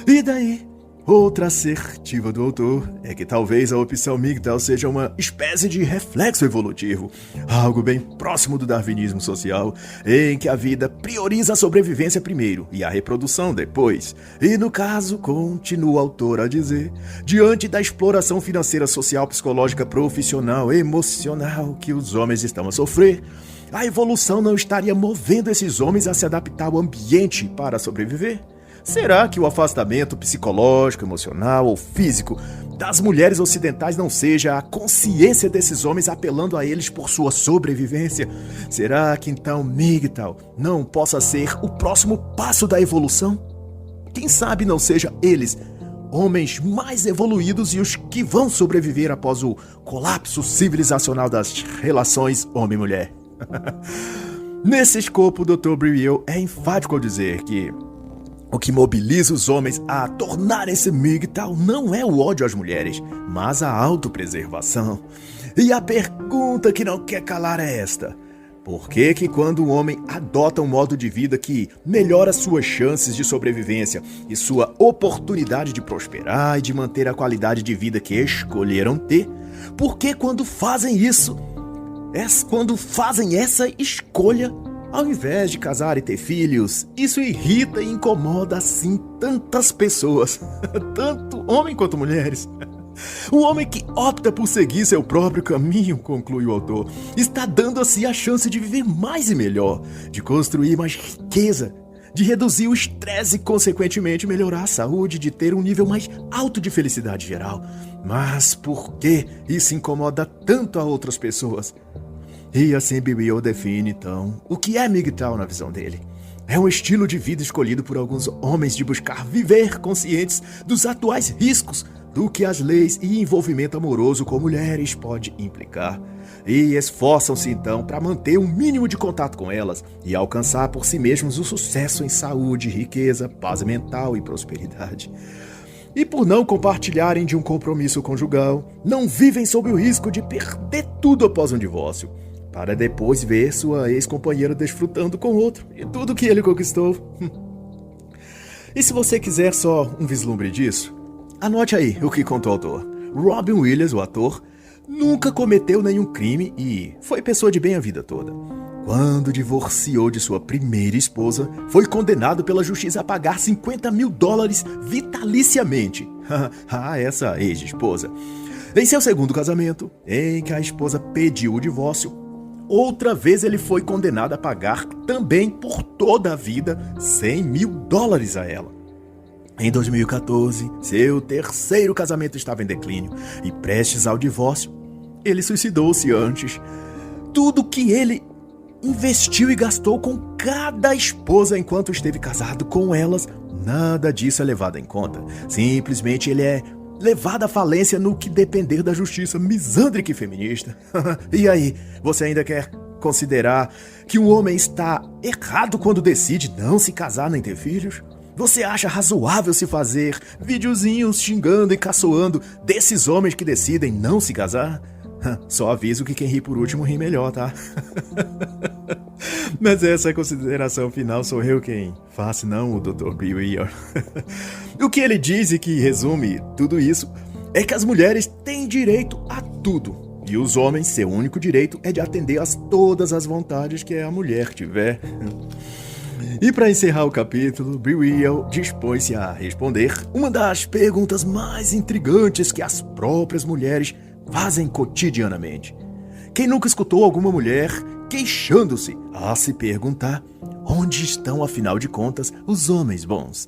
E daí, outra assertiva do autor é que talvez a opção MGTOW seja uma espécie de reflexo evolutivo, algo bem próximo do darwinismo social, em que a vida prioriza a sobrevivência primeiro e a reprodução depois. E no caso, continua o autor a dizer, diante da exploração financeira, social, psicológica, profissional, emocional que os homens estão a sofrer, a evolução não estaria movendo esses homens a se adaptar ao ambiente para sobreviver? Será que o afastamento psicológico, emocional ou físico das mulheres ocidentais não seja a consciência desses homens apelando a eles por sua sobrevivência? Será que então MGTOW não possa ser o próximo passo da evolução? Quem sabe não seja eles homens mais evoluídos e os que vão sobreviver após o colapso civilizacional das relações homem-mulher? Nesse escopo, o Dr. Briel é enfático ao dizer que o que mobiliza os homens a tornarem-se MGTOW não é o ódio às mulheres, mas a autopreservação. E a pergunta que não quer calar é esta: por que quando um homem adota um modo de vida que melhora suas chances de sobrevivência e sua oportunidade de prosperar e de manter a qualidade de vida que escolheram ter, por que quando fazem isso, quando fazem essa escolha, ao invés de casar e ter filhos, isso irrita e incomoda assim tantas pessoas, tanto homem quanto mulheres? O homem que opta por seguir seu próprio caminho, conclui o autor, está dando a si a chance de viver mais e melhor, de construir mais riqueza, de reduzir o estresse e, consequentemente, melhorar a saúde, de ter um nível mais alto de felicidade geral. Mas por que isso incomoda tanto a outras pessoas? E assim Briel define, então, o que é MGTOW na visão dele. É um estilo de vida escolhido por alguns homens de buscar viver conscientes dos atuais riscos do que as leis e envolvimento amoroso com mulheres pode implicar. E esforçam-se, então, para manter um mínimo de contato com elas e alcançar por si mesmos o sucesso em saúde, riqueza, paz mental e prosperidade. E por não compartilharem de um compromisso conjugal, não vivem sob o risco de perder tudo após um divórcio, para depois ver sua ex-companheira desfrutando com outro e tudo que ele conquistou. E se você quiser só um vislumbre disso, anote aí o que contou o autor. Robin Williams, o ator, nunca cometeu nenhum crime e foi pessoa de bem a vida toda. Quando divorciou de sua primeira esposa, foi condenado pela justiça a pagar $50 mil vitaliciamente. Essa ex-esposa. Em seu segundo casamento, em que a esposa pediu o divórcio, outra vez ele foi condenado a pagar também por toda a vida $100 mil a ela. Em 2014, seu terceiro casamento estava em declínio e prestes ao divórcio, ele suicidou-se antes. Tudo que ele investiu e gastou com cada esposa enquanto esteve casado com elas, nada disso é levado em conta. Simplesmente ele é levado à falência no que depender da justiça misândrica e feminista. E aí, você ainda quer considerar que um homem está errado quando decide não se casar nem ter filhos? Você acha razoável se fazer videozinhos xingando e caçoando desses homens que decidem não se casar? Só aviso que quem ri por último ri melhor, tá? Mas essa consideração final sou eu quem faço, não o Dr. Bill. O que ele diz e que resume tudo isso é que as mulheres têm direito a tudo. E os homens, seu único direito é de atender a todas as vontades que a mulher tiver. E para encerrar o capítulo, Bill dispôs-se a responder uma das perguntas mais intrigantes que as próprias mulheres fazem cotidianamente. Quem nunca escutou alguma mulher queixando-se a se perguntar onde estão, afinal de contas, os homens bons?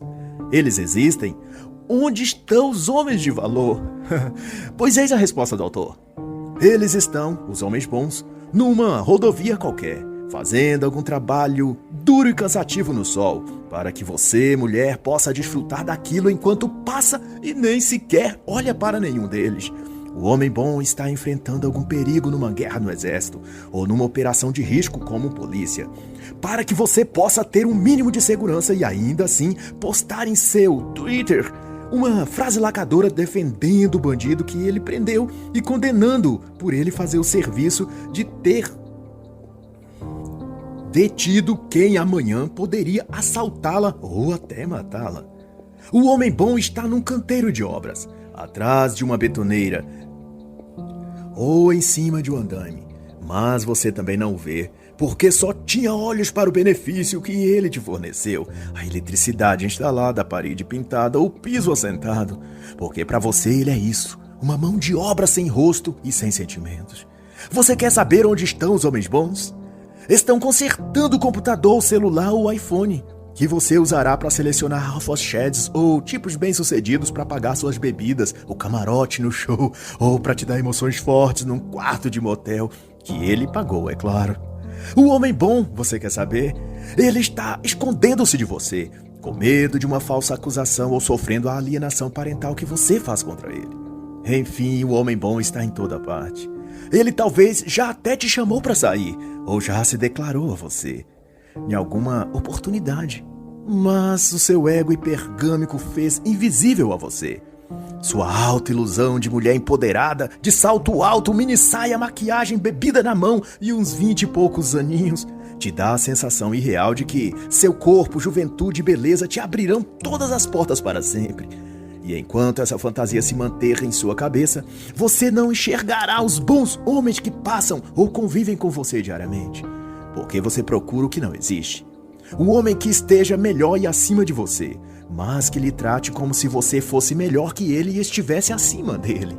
Eles existem? Onde estão os homens de valor? Pois eis a resposta do autor. Eles estão, os homens bons, numa rodovia qualquer, fazendo algum trabalho duro e cansativo no sol, para que você, mulher, possa desfrutar daquilo enquanto passa e nem sequer olha para nenhum deles. O homem bom está enfrentando algum perigo numa guerra no exército ou numa operação de risco como polícia, para que você possa ter um mínimo de segurança e ainda assim postar em seu Twitter uma frase lacradora defendendo o bandido que ele prendeu e condenando por ele fazer o serviço de ter detido quem amanhã poderia assaltá-la ou até matá-la. O homem bom está num canteiro de obras, atrás de uma betoneira ou em cima de um andaime, mas você também não vê, porque só tinha olhos para o benefício que ele te forneceu, a eletricidade instalada, a parede pintada, o piso assentado, porque para você ele é isso, uma mão de obra sem rosto e sem sentimentos. Você quer saber onde estão os homens bons? Estão consertando o computador, o celular ou o iPhone, que você usará para selecionar alphas sheds ou tipos bem-sucedidos para pagar suas bebidas, o camarote no show, ou para te dar emoções fortes num quarto de motel, que ele pagou, é claro. O homem bom, você quer saber? Ele está escondendo-se de você, com medo de uma falsa acusação ou sofrendo a alienação parental que você faz contra ele. Enfim, o homem bom está em toda parte. Ele talvez já até te chamou para sair, ou já se declarou a você em alguma oportunidade, mas o seu ego hipergâmico fez invisível a você. Sua autoilusão de mulher empoderada, de salto alto, mini saia, maquiagem, bebida na mão e uns 20 e poucos aninhos, te dá a sensação irreal de que seu corpo, juventude e beleza te abrirão todas as portas para sempre. E enquanto essa fantasia se manter em sua cabeça, você não enxergará os bons homens que passam ou convivem com você diariamente, porque você procura o que não existe. Um homem que esteja melhor e acima de você, mas que lhe trate como se você fosse melhor que ele e estivesse acima dele.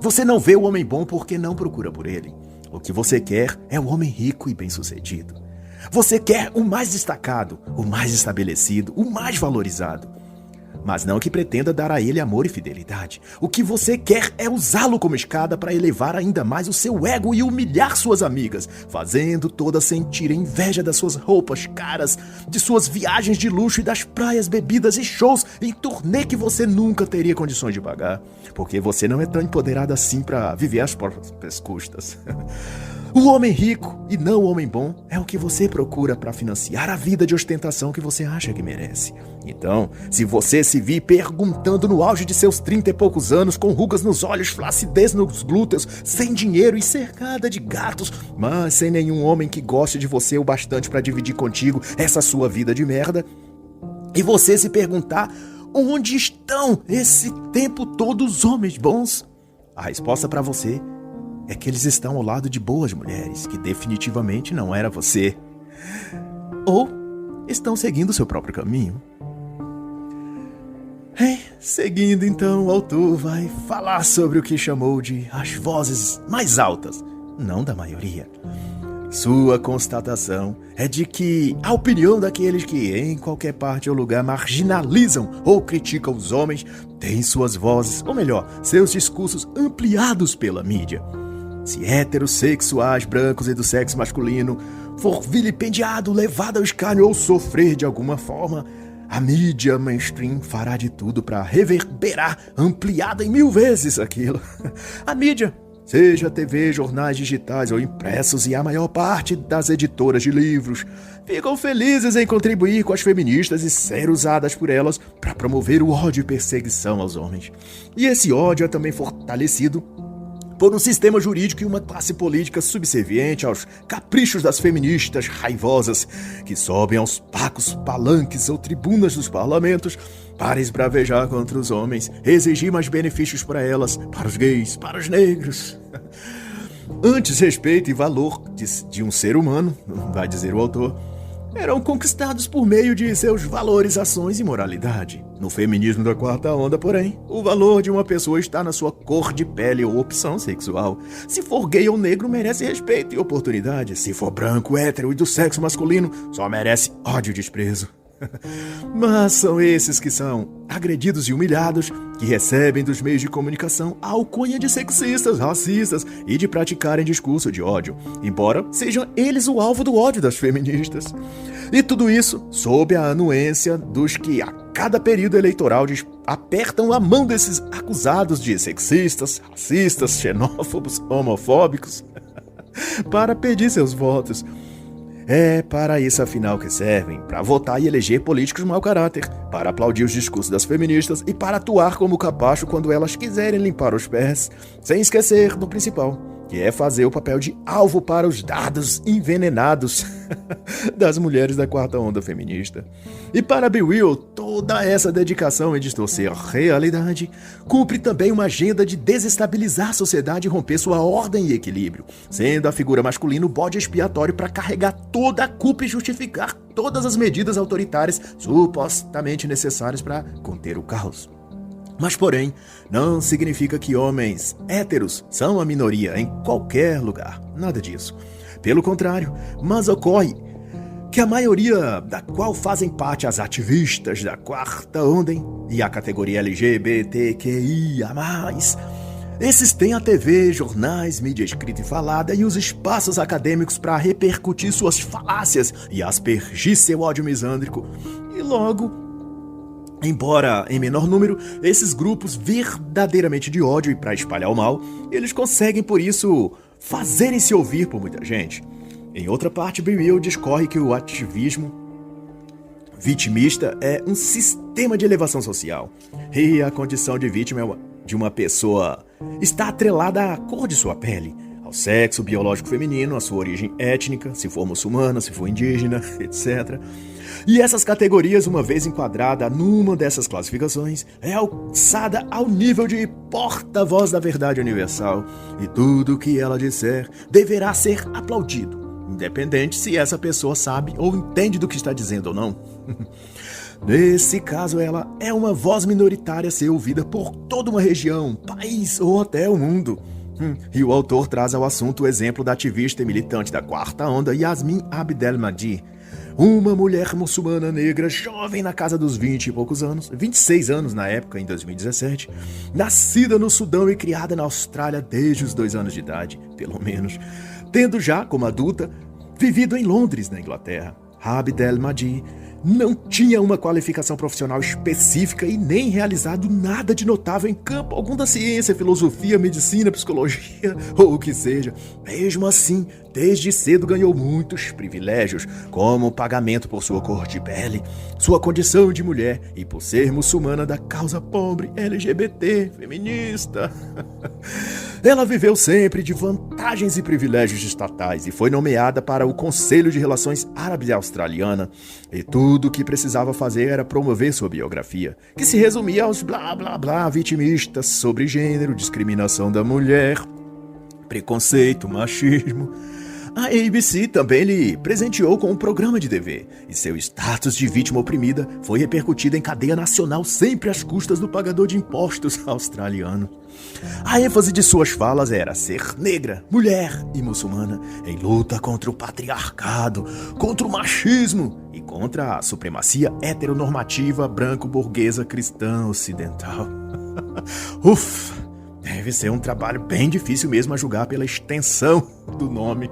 Você não vê o homem bom porque não procura por ele. O que você quer é o homem rico e bem-sucedido. Você quer o mais destacado, o mais estabelecido, o mais valorizado. Mas não que pretenda dar a ele amor e fidelidade. O que você quer é usá-lo como escada para elevar ainda mais o seu ego e humilhar suas amigas, fazendo todas sentirem inveja das suas roupas caras, de suas viagens de luxo e das praias, bebidas e shows em turnê que você nunca teria condições de pagar, porque você não é tão empoderado assim para viver às próprias custas. O homem rico e não o homem bom é o que você procura para financiar a vida de ostentação que você acha que merece. Então, se você se vir perguntando no auge de seus 30 e poucos anos, com rugas nos olhos, flacidez nos glúteos, sem dinheiro e cercada de gatos, mas sem nenhum homem que goste de você o bastante para dividir contigo essa sua vida de merda, e você se perguntar onde estão esse tempo todo os homens bons, a resposta para você é que eles estão ao lado de boas mulheres, que definitivamente não era você. Ou estão seguindo seu próprio caminho. Seguindo então, o autor vai falar sobre o que chamou de as vozes mais altas, não da maioria. Sua constatação é de que a opinião daqueles que em qualquer parte ou lugar marginalizam ou criticam os homens tem suas vozes, ou melhor, seus discursos ampliados pela mídia. Se heterossexuais, brancos e do sexo masculino for vilipendiado, levado ao escárnio ou sofrer de alguma forma, a mídia mainstream fará de tudo para reverberar, ampliada em 1000 vezes aquilo. A mídia seja TV, jornais digitais ou impressos, e a maior parte das editoras de livros ficam felizes em contribuir com as feministas e ser usadas por elas para promover o ódio e perseguição aos homens. E esse ódio é também fortalecido por um sistema jurídico e uma classe política subserviente aos caprichos das feministas raivosas que sobem aos pacos palanques ou tribunas dos parlamentos para esbravejar contra os homens, exigir mais benefícios para elas, para os gays, para os negros. Antes, respeito e valor de um ser humano, vai dizer o autor, eram conquistados por meio de seus valores, ações e moralidade. No feminismo da quarta onda, porém, o valor de uma pessoa está na sua cor de pele ou opção sexual. Se for gay ou negro, merece respeito e oportunidade. Se for branco, hétero e do sexo masculino, só merece ódio e desprezo. Mas são esses que são agredidos e humilhados, que recebem dos meios de comunicação a alcunha de sexistas, racistas e de praticarem discurso de ódio, embora sejam eles o alvo do ódio das feministas. E tudo isso sob a anuência dos que a cada período eleitoral apertam a mão desses acusados de sexistas, racistas, xenófobos, homofóbicos para pedir seus votos. É para isso, afinal, que servem, para votar e eleger políticos mau caráter, para aplaudir os discursos das feministas e para atuar como capacho quando elas quiserem limpar os pés, sem esquecer do principal, que é fazer o papel de alvo para os dados envenenados das mulheres da quarta onda feminista. E para Be Real, toda essa dedicação em distorcer a realidade cumpre também uma agenda de desestabilizar a sociedade e romper sua ordem e equilíbrio, sendo a figura masculina o bode expiatório para carregar toda a culpa e justificar todas as medidas autoritárias supostamente necessárias para conter o caos. Mas, porém, não significa que homens héteros são a minoria em qualquer lugar. Nada disso. Pelo contrário, mas ocorre que a maioria da qual fazem parte as ativistas da quarta onda e a categoria LGBTQIA+, esses têm a TV, jornais, mídia escrita e falada e os espaços acadêmicos para repercutir suas falácias e aspergir seu ódio misândrico. E logo, embora em menor número, esses grupos verdadeiramente de ódio e para espalhar o mal, eles conseguem, por isso, fazerem-se ouvir por muita gente. Em outra parte, Be Real discorre que o ativismo vitimista é um sistema de elevação social, e a condição de vítima de uma pessoa está atrelada à cor de sua pele, ao sexo biológico feminino, à sua origem étnica, se for muçulmana, se for indígena, etc. E essas categorias, uma vez enquadrada numa dessas classificações, é alçada ao nível de porta-voz da verdade universal, e tudo o que ela disser deverá ser aplaudido, independente se essa pessoa sabe ou entende do que está dizendo ou não. Nesse caso, ela é uma voz minoritária a ser ouvida por toda uma região, país ou até o mundo. E o autor traz ao assunto o exemplo da ativista e militante da quarta onda, Yasmin Abdel-Mahdi, uma mulher muçulmana negra, jovem na casa dos 20 e poucos anos, 26 anos na época, em 2017, nascida no Sudão e criada na Austrália desde os 2 anos de idade, pelo menos, tendo já, como adulta, vivido em Londres, na Inglaterra. Abdel-Mahdi não tinha uma qualificação profissional específica e nem realizado nada de notável em campo algum da ciência, filosofia, medicina, psicologia ou o que seja. Mesmo assim, desde cedo ganhou muitos privilégios, como pagamento por sua cor de pele, sua condição de mulher e por ser muçulmana da causa pobre, LGBT, feminista. Ela viveu sempre de vantagens e privilégios estatais e foi nomeada para o Conselho de Relações Árabe-Australiana, e tudo o que precisava fazer era promover sua biografia, que se resumia aos blá blá blá vitimistas sobre gênero, discriminação da mulher, preconceito, machismo. A ABC também lhe presenteou com um programa de TV, e seu status de vítima oprimida foi repercutido em cadeia nacional, sempre às custas do pagador de impostos australiano. A ênfase de suas falas era ser negra, mulher e muçulmana, em luta contra o patriarcado, contra o machismo e contra a supremacia heteronormativa branco-burguesa cristã ocidental. Ufa! Deve ser um trabalho bem difícil mesmo a julgar pela extensão do nome.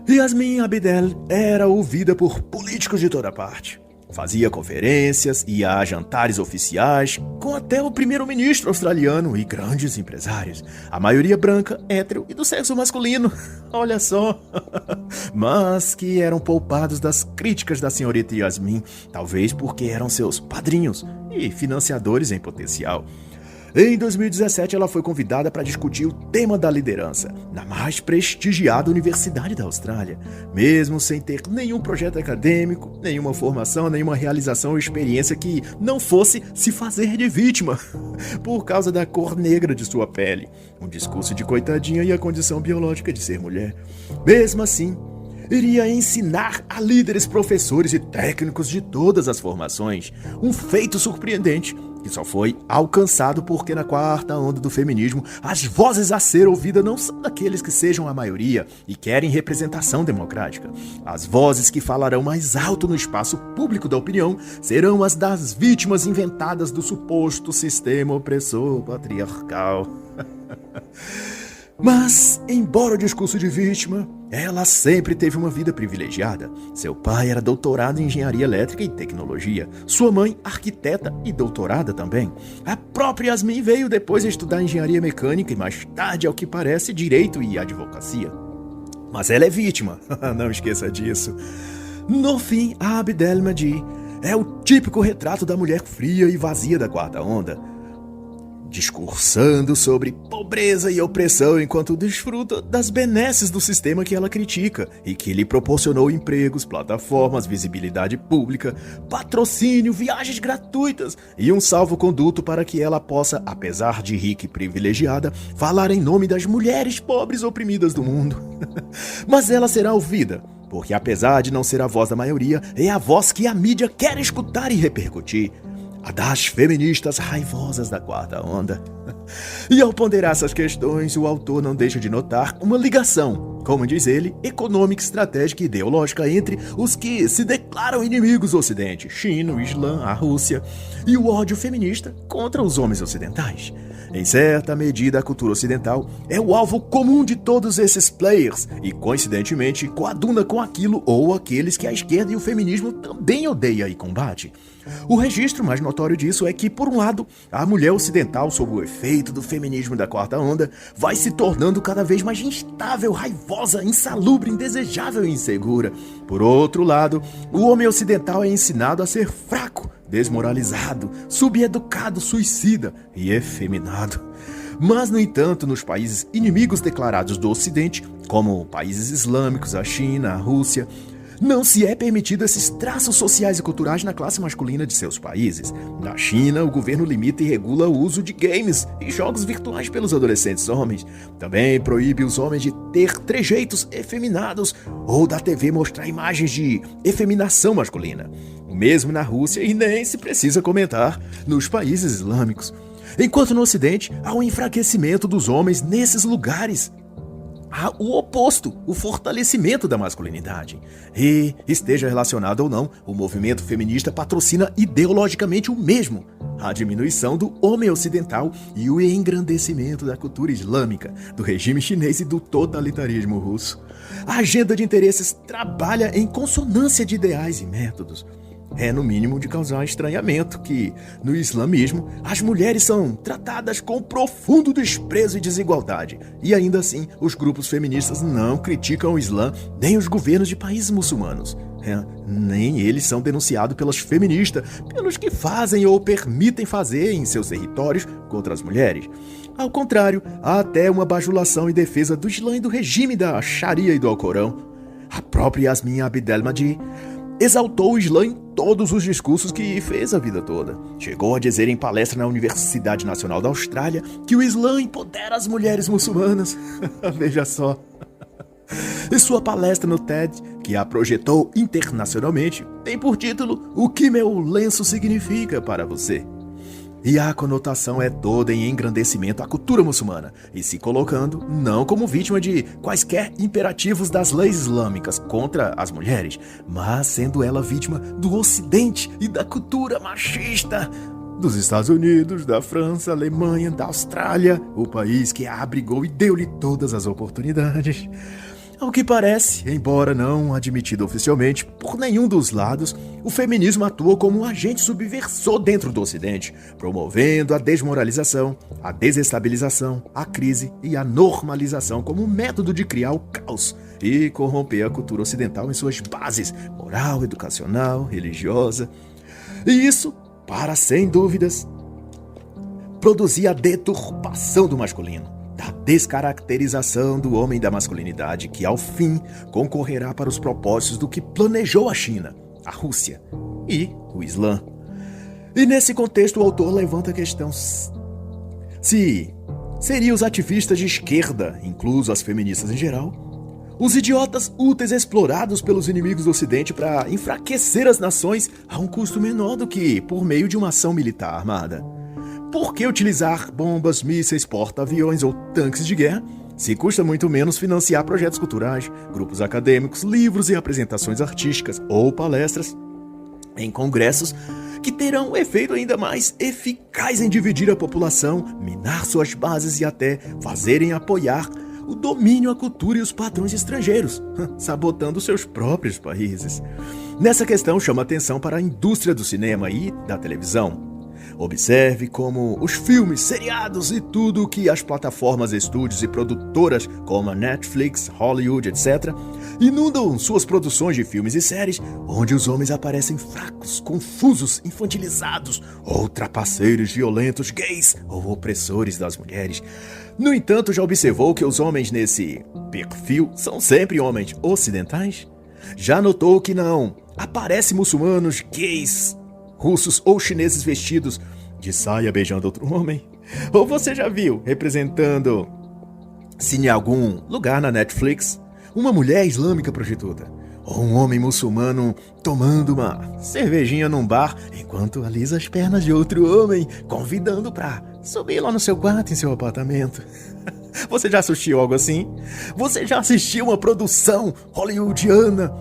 Yasmin Abdel era ouvida por políticos de toda parte. Fazia conferências, ia a jantares oficiais, com até o primeiro-ministro australiano e grandes empresários. A maioria branca, hétero e do sexo masculino. Olha só. Mas que eram poupados das críticas da senhorita Yasmin, talvez porque eram seus padrinhos e financiadores em potencial. Em 2017, ela foi convidada para discutir o tema da liderança na mais prestigiada universidade da Austrália, mesmo sem ter nenhum projeto acadêmico, nenhuma formação, nenhuma realização ou experiência que não fosse se fazer de vítima, por causa da cor negra de sua pele, um discurso de coitadinha e a condição biológica de ser mulher. Mesmo assim, iria ensinar a líderes, professores e técnicos de todas as formações, um feito surpreendente que só foi alcançado porque na quarta onda do feminismo as vozes a ser ouvidas não são daqueles que sejam a maioria e querem representação democrática. As vozes que falarão mais alto no espaço público da opinião serão as das vítimas inventadas do suposto sistema opressor patriarcal. Mas, embora o discurso de vítima, ela sempre teve uma vida privilegiada. Seu pai era doutorado em engenharia elétrica e tecnologia. Sua mãe, arquiteta e doutorada também. A própria Yasmin veio depois estudar engenharia mecânica e mais tarde, ao que parece, direito e advocacia. Mas ela é vítima, não esqueça disso. No fim, a Abdelmadjid é o típico retrato da mulher fria e vazia da quarta onda, discursando sobre pobreza e opressão enquanto desfruta das benesses do sistema que ela critica e que lhe proporcionou empregos, plataformas, visibilidade pública, patrocínio, viagens gratuitas e um salvo-conduto para que ela possa, apesar de rica e privilegiada, falar em nome das mulheres pobres oprimidas do mundo. Mas ela será ouvida, porque apesar de não ser a voz da maioria, é a voz que a mídia quer escutar e repercutir. A das feministas raivosas da quarta onda. E ao ponderar essas questões, o autor não deixa de notar uma ligação, como diz ele, econômica, estratégica e ideológica entre os que se declaram inimigos do Ocidente, China, o Islã, a Rússia, e o ódio feminista contra os homens ocidentais. Em certa medida, a cultura ocidental é o alvo comum de todos esses players e, coincidentemente, coaduna com aquilo ou aqueles que a esquerda e o feminismo também odeia e combate. O registro mais notório disso é que, por um lado, a mulher ocidental, sob o efeito do feminismo da quarta onda, vai se tornando cada vez mais instável, raivosa, insalubre, indesejável e insegura. Por outro lado, o homem ocidental é ensinado a ser fraco, desmoralizado, subeducado, suicida e efeminado. Mas, no entanto, nos países inimigos declarados do Ocidente, como países islâmicos, a China, a Rússia, não se é permitido esses traços sociais e culturais na classe masculina de seus países. Na China, o governo limita e regula o uso de games e jogos virtuais pelos adolescentes homens. Também proíbe os homens de ter trejeitos efeminados ou da TV mostrar imagens de efeminação masculina. O mesmo na Rússia e nem se precisa comentar nos países islâmicos. Enquanto no Ocidente, há um enfraquecimento dos homens nesses lugares. Há o oposto, o fortalecimento da masculinidade. E, esteja relacionado ou não, o movimento feminista patrocina ideologicamente o mesmo: a diminuição do homem ocidental e o engrandecimento da cultura islâmica, do regime chinês e do totalitarismo russo. A agenda de interesses trabalha em consonância de ideais e métodos. É, no mínimo, de causar estranhamento que, no islamismo, as mulheres são tratadas com profundo desprezo e desigualdade. E ainda assim, os grupos feministas não criticam o Islã nem os governos de países muçulmanos. Nem eles são denunciados pelas feministas, pelos que fazem ou permitem fazer em seus territórios contra as mulheres. Ao contrário, há até uma bajulação em defesa do Islã e do regime da Sharia e do Alcorão. A própria Yasmin Abdelmadjid exaltou o Islã em todos os discursos que fez a vida toda. Chegou a dizer em palestra na Universidade Nacional da Austrália que o Islã empodera as mulheres muçulmanas. Veja só. E sua palestra no TED, que a projetou internacionalmente, tem por título "O que meu lenço significa para você?". E a conotação é toda em engrandecimento à cultura muçulmana e se colocando não como vítima de quaisquer imperativos das leis islâmicas contra as mulheres, mas sendo ela vítima do Ocidente e da cultura machista dos Estados Unidos, da França, Alemanha, da Austrália, o país que a abrigou e deu-lhe todas as oportunidades. Ao que parece, embora não admitido oficialmente por nenhum dos lados, o feminismo atua como um agente subversor dentro do Ocidente, promovendo a desmoralização, a desestabilização, a crise e a normalização como um método de criar o caos e corromper a cultura ocidental em suas bases moral, educacional, religiosa. E isso, para sem dúvidas, produzir a deturpação do masculino, da descaracterização do homem da masculinidade, que ao fim concorrerá para os propósitos do que planejou a China, a Rússia e o Islã. E nesse contexto o autor levanta a questão se seriam os ativistas de esquerda, incluso as feministas em geral, os idiotas úteis explorados pelos inimigos do Ocidente para enfraquecer as nações a um custo menor do que por meio de uma ação militar armada. Por que utilizar bombas, mísseis, porta-aviões ou tanques de guerra se custa muito menos financiar projetos culturais, grupos acadêmicos, livros e apresentações artísticas ou palestras em congressos que terão um efeito ainda mais eficaz em dividir a população, minar suas bases e até fazerem apoiar o domínio, a cultura e os padrões estrangeiros, sabotando seus próprios países? Nessa questão chama atenção para a indústria do cinema e da televisão. Observe como os filmes, seriados e tudo que as plataformas, estúdios e produtoras como a Netflix, Hollywood, etc., inundam suas produções de filmes e séries onde os homens aparecem fracos, confusos, infantilizados ou trapaceiros, violentos, gays ou opressores das mulheres. No entanto, já observou que os homens nesse perfil são sempre homens ocidentais? Já notou que não aparecem muçulmanos, gays, russos ou chineses vestidos de saia beijando outro homem? Ou você já viu representando-se em algum lugar na Netflix uma mulher islâmica prostituta? Ou um homem muçulmano tomando uma cervejinha num bar enquanto alisa as pernas de outro homem, convidando pra subir lá no seu quarto em seu apartamento? Você já assistiu algo assim? Você já assistiu uma produção hollywoodiana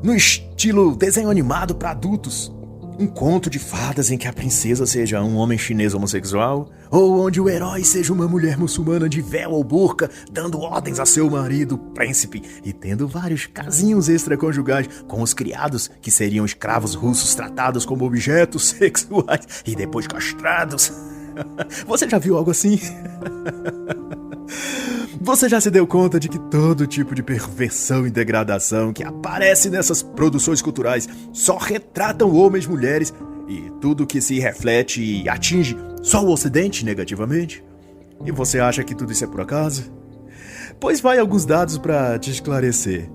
no estilo desenho animado para adultos? Um conto de fadas em que a princesa seja um homem chinês homossexual? Ou onde o herói seja uma mulher muçulmana de véu ou burca, dando ordens a seu marido, príncipe, e tendo vários casinhos extraconjugais com os criados, que seriam escravos russos tratados como objetos sexuais e depois castrados? Você já viu algo assim? Você já se deu conta de que todo tipo de perversão e degradação que aparece nessas produções culturais só retratam homens e mulheres e tudo que se reflete e atinge só o Ocidente negativamente? E você acha que tudo isso é por acaso? Pois vai alguns dados para te esclarecer.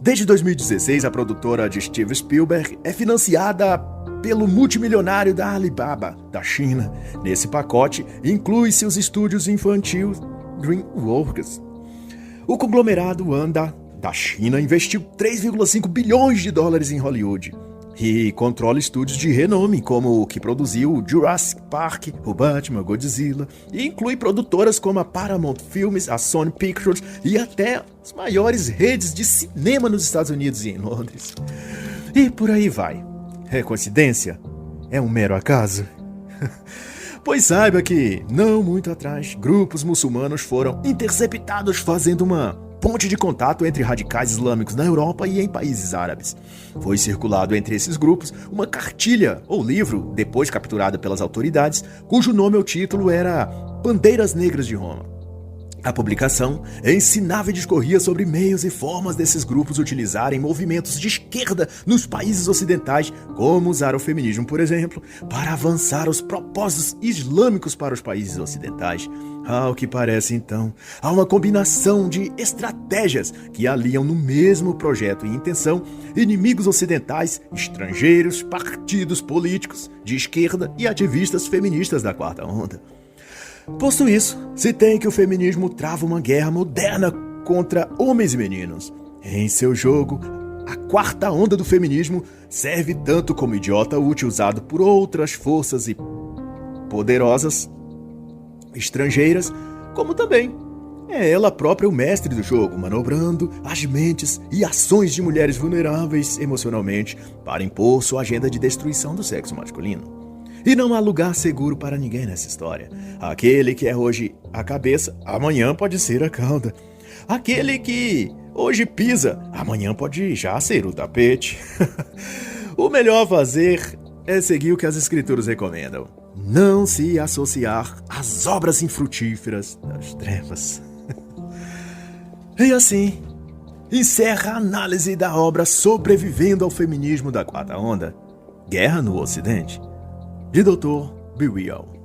Desde 2016, a produtora de Steven Spielberg é financiada pelo multimilionário da Alibaba, da China. Nesse pacote, inclui-se os estúdios infantis DreamWorks. O conglomerado Wanda da China investiu 3,5 bilhões de dólares em Hollywood e controla estúdios de renome como o que produziu o Jurassic Park, o Batman, Godzilla, e inclui produtoras como a Paramount Films, a Sony Pictures e até as maiores redes de cinema nos Estados Unidos e em Londres. E por aí vai. É coincidência? É um mero acaso? Pois saiba que, não muito atrás, grupos muçulmanos foram interceptados fazendo uma ponte de contato entre radicais islâmicos na Europa e em países árabes. Foi circulado entre esses grupos uma cartilha ou livro, depois capturada pelas autoridades, cujo nome ou título era Bandeiras Negras de Roma. A publicação ensinava e discorria sobre meios e formas desses grupos utilizarem movimentos de esquerda nos países ocidentais, como usar o feminismo, por exemplo, para avançar os propósitos islâmicos para os países ocidentais. Ao que parece, então, há uma combinação de estratégias que aliam no mesmo projeto e intenção inimigos ocidentais, estrangeiros, partidos políticos de esquerda e ativistas feministas da quarta onda. Posto isso, se tem que o feminismo trava uma guerra moderna contra homens e meninos. Em seu jogo, a quarta onda do feminismo serve tanto como idiota útil usado por outras forças e poderosas estrangeiras, como também é ela própria o mestre do jogo, manobrando as mentes e ações de mulheres vulneráveis emocionalmente para impor sua agenda de destruição do sexo masculino. E não há lugar seguro para ninguém nessa história. Aquele que é hoje a cabeça, amanhã pode ser a cauda. Aquele que hoje pisa, amanhã pode já ser o tapete. O melhor a fazer é seguir o que as escrituras recomendam. Não se associar às obras infrutíferas das trevas. E assim, encerra a análise da obra Sobrevivendo ao Feminismo da Quarta Onda, Guerra no Ocidente, de Dr. Be Real.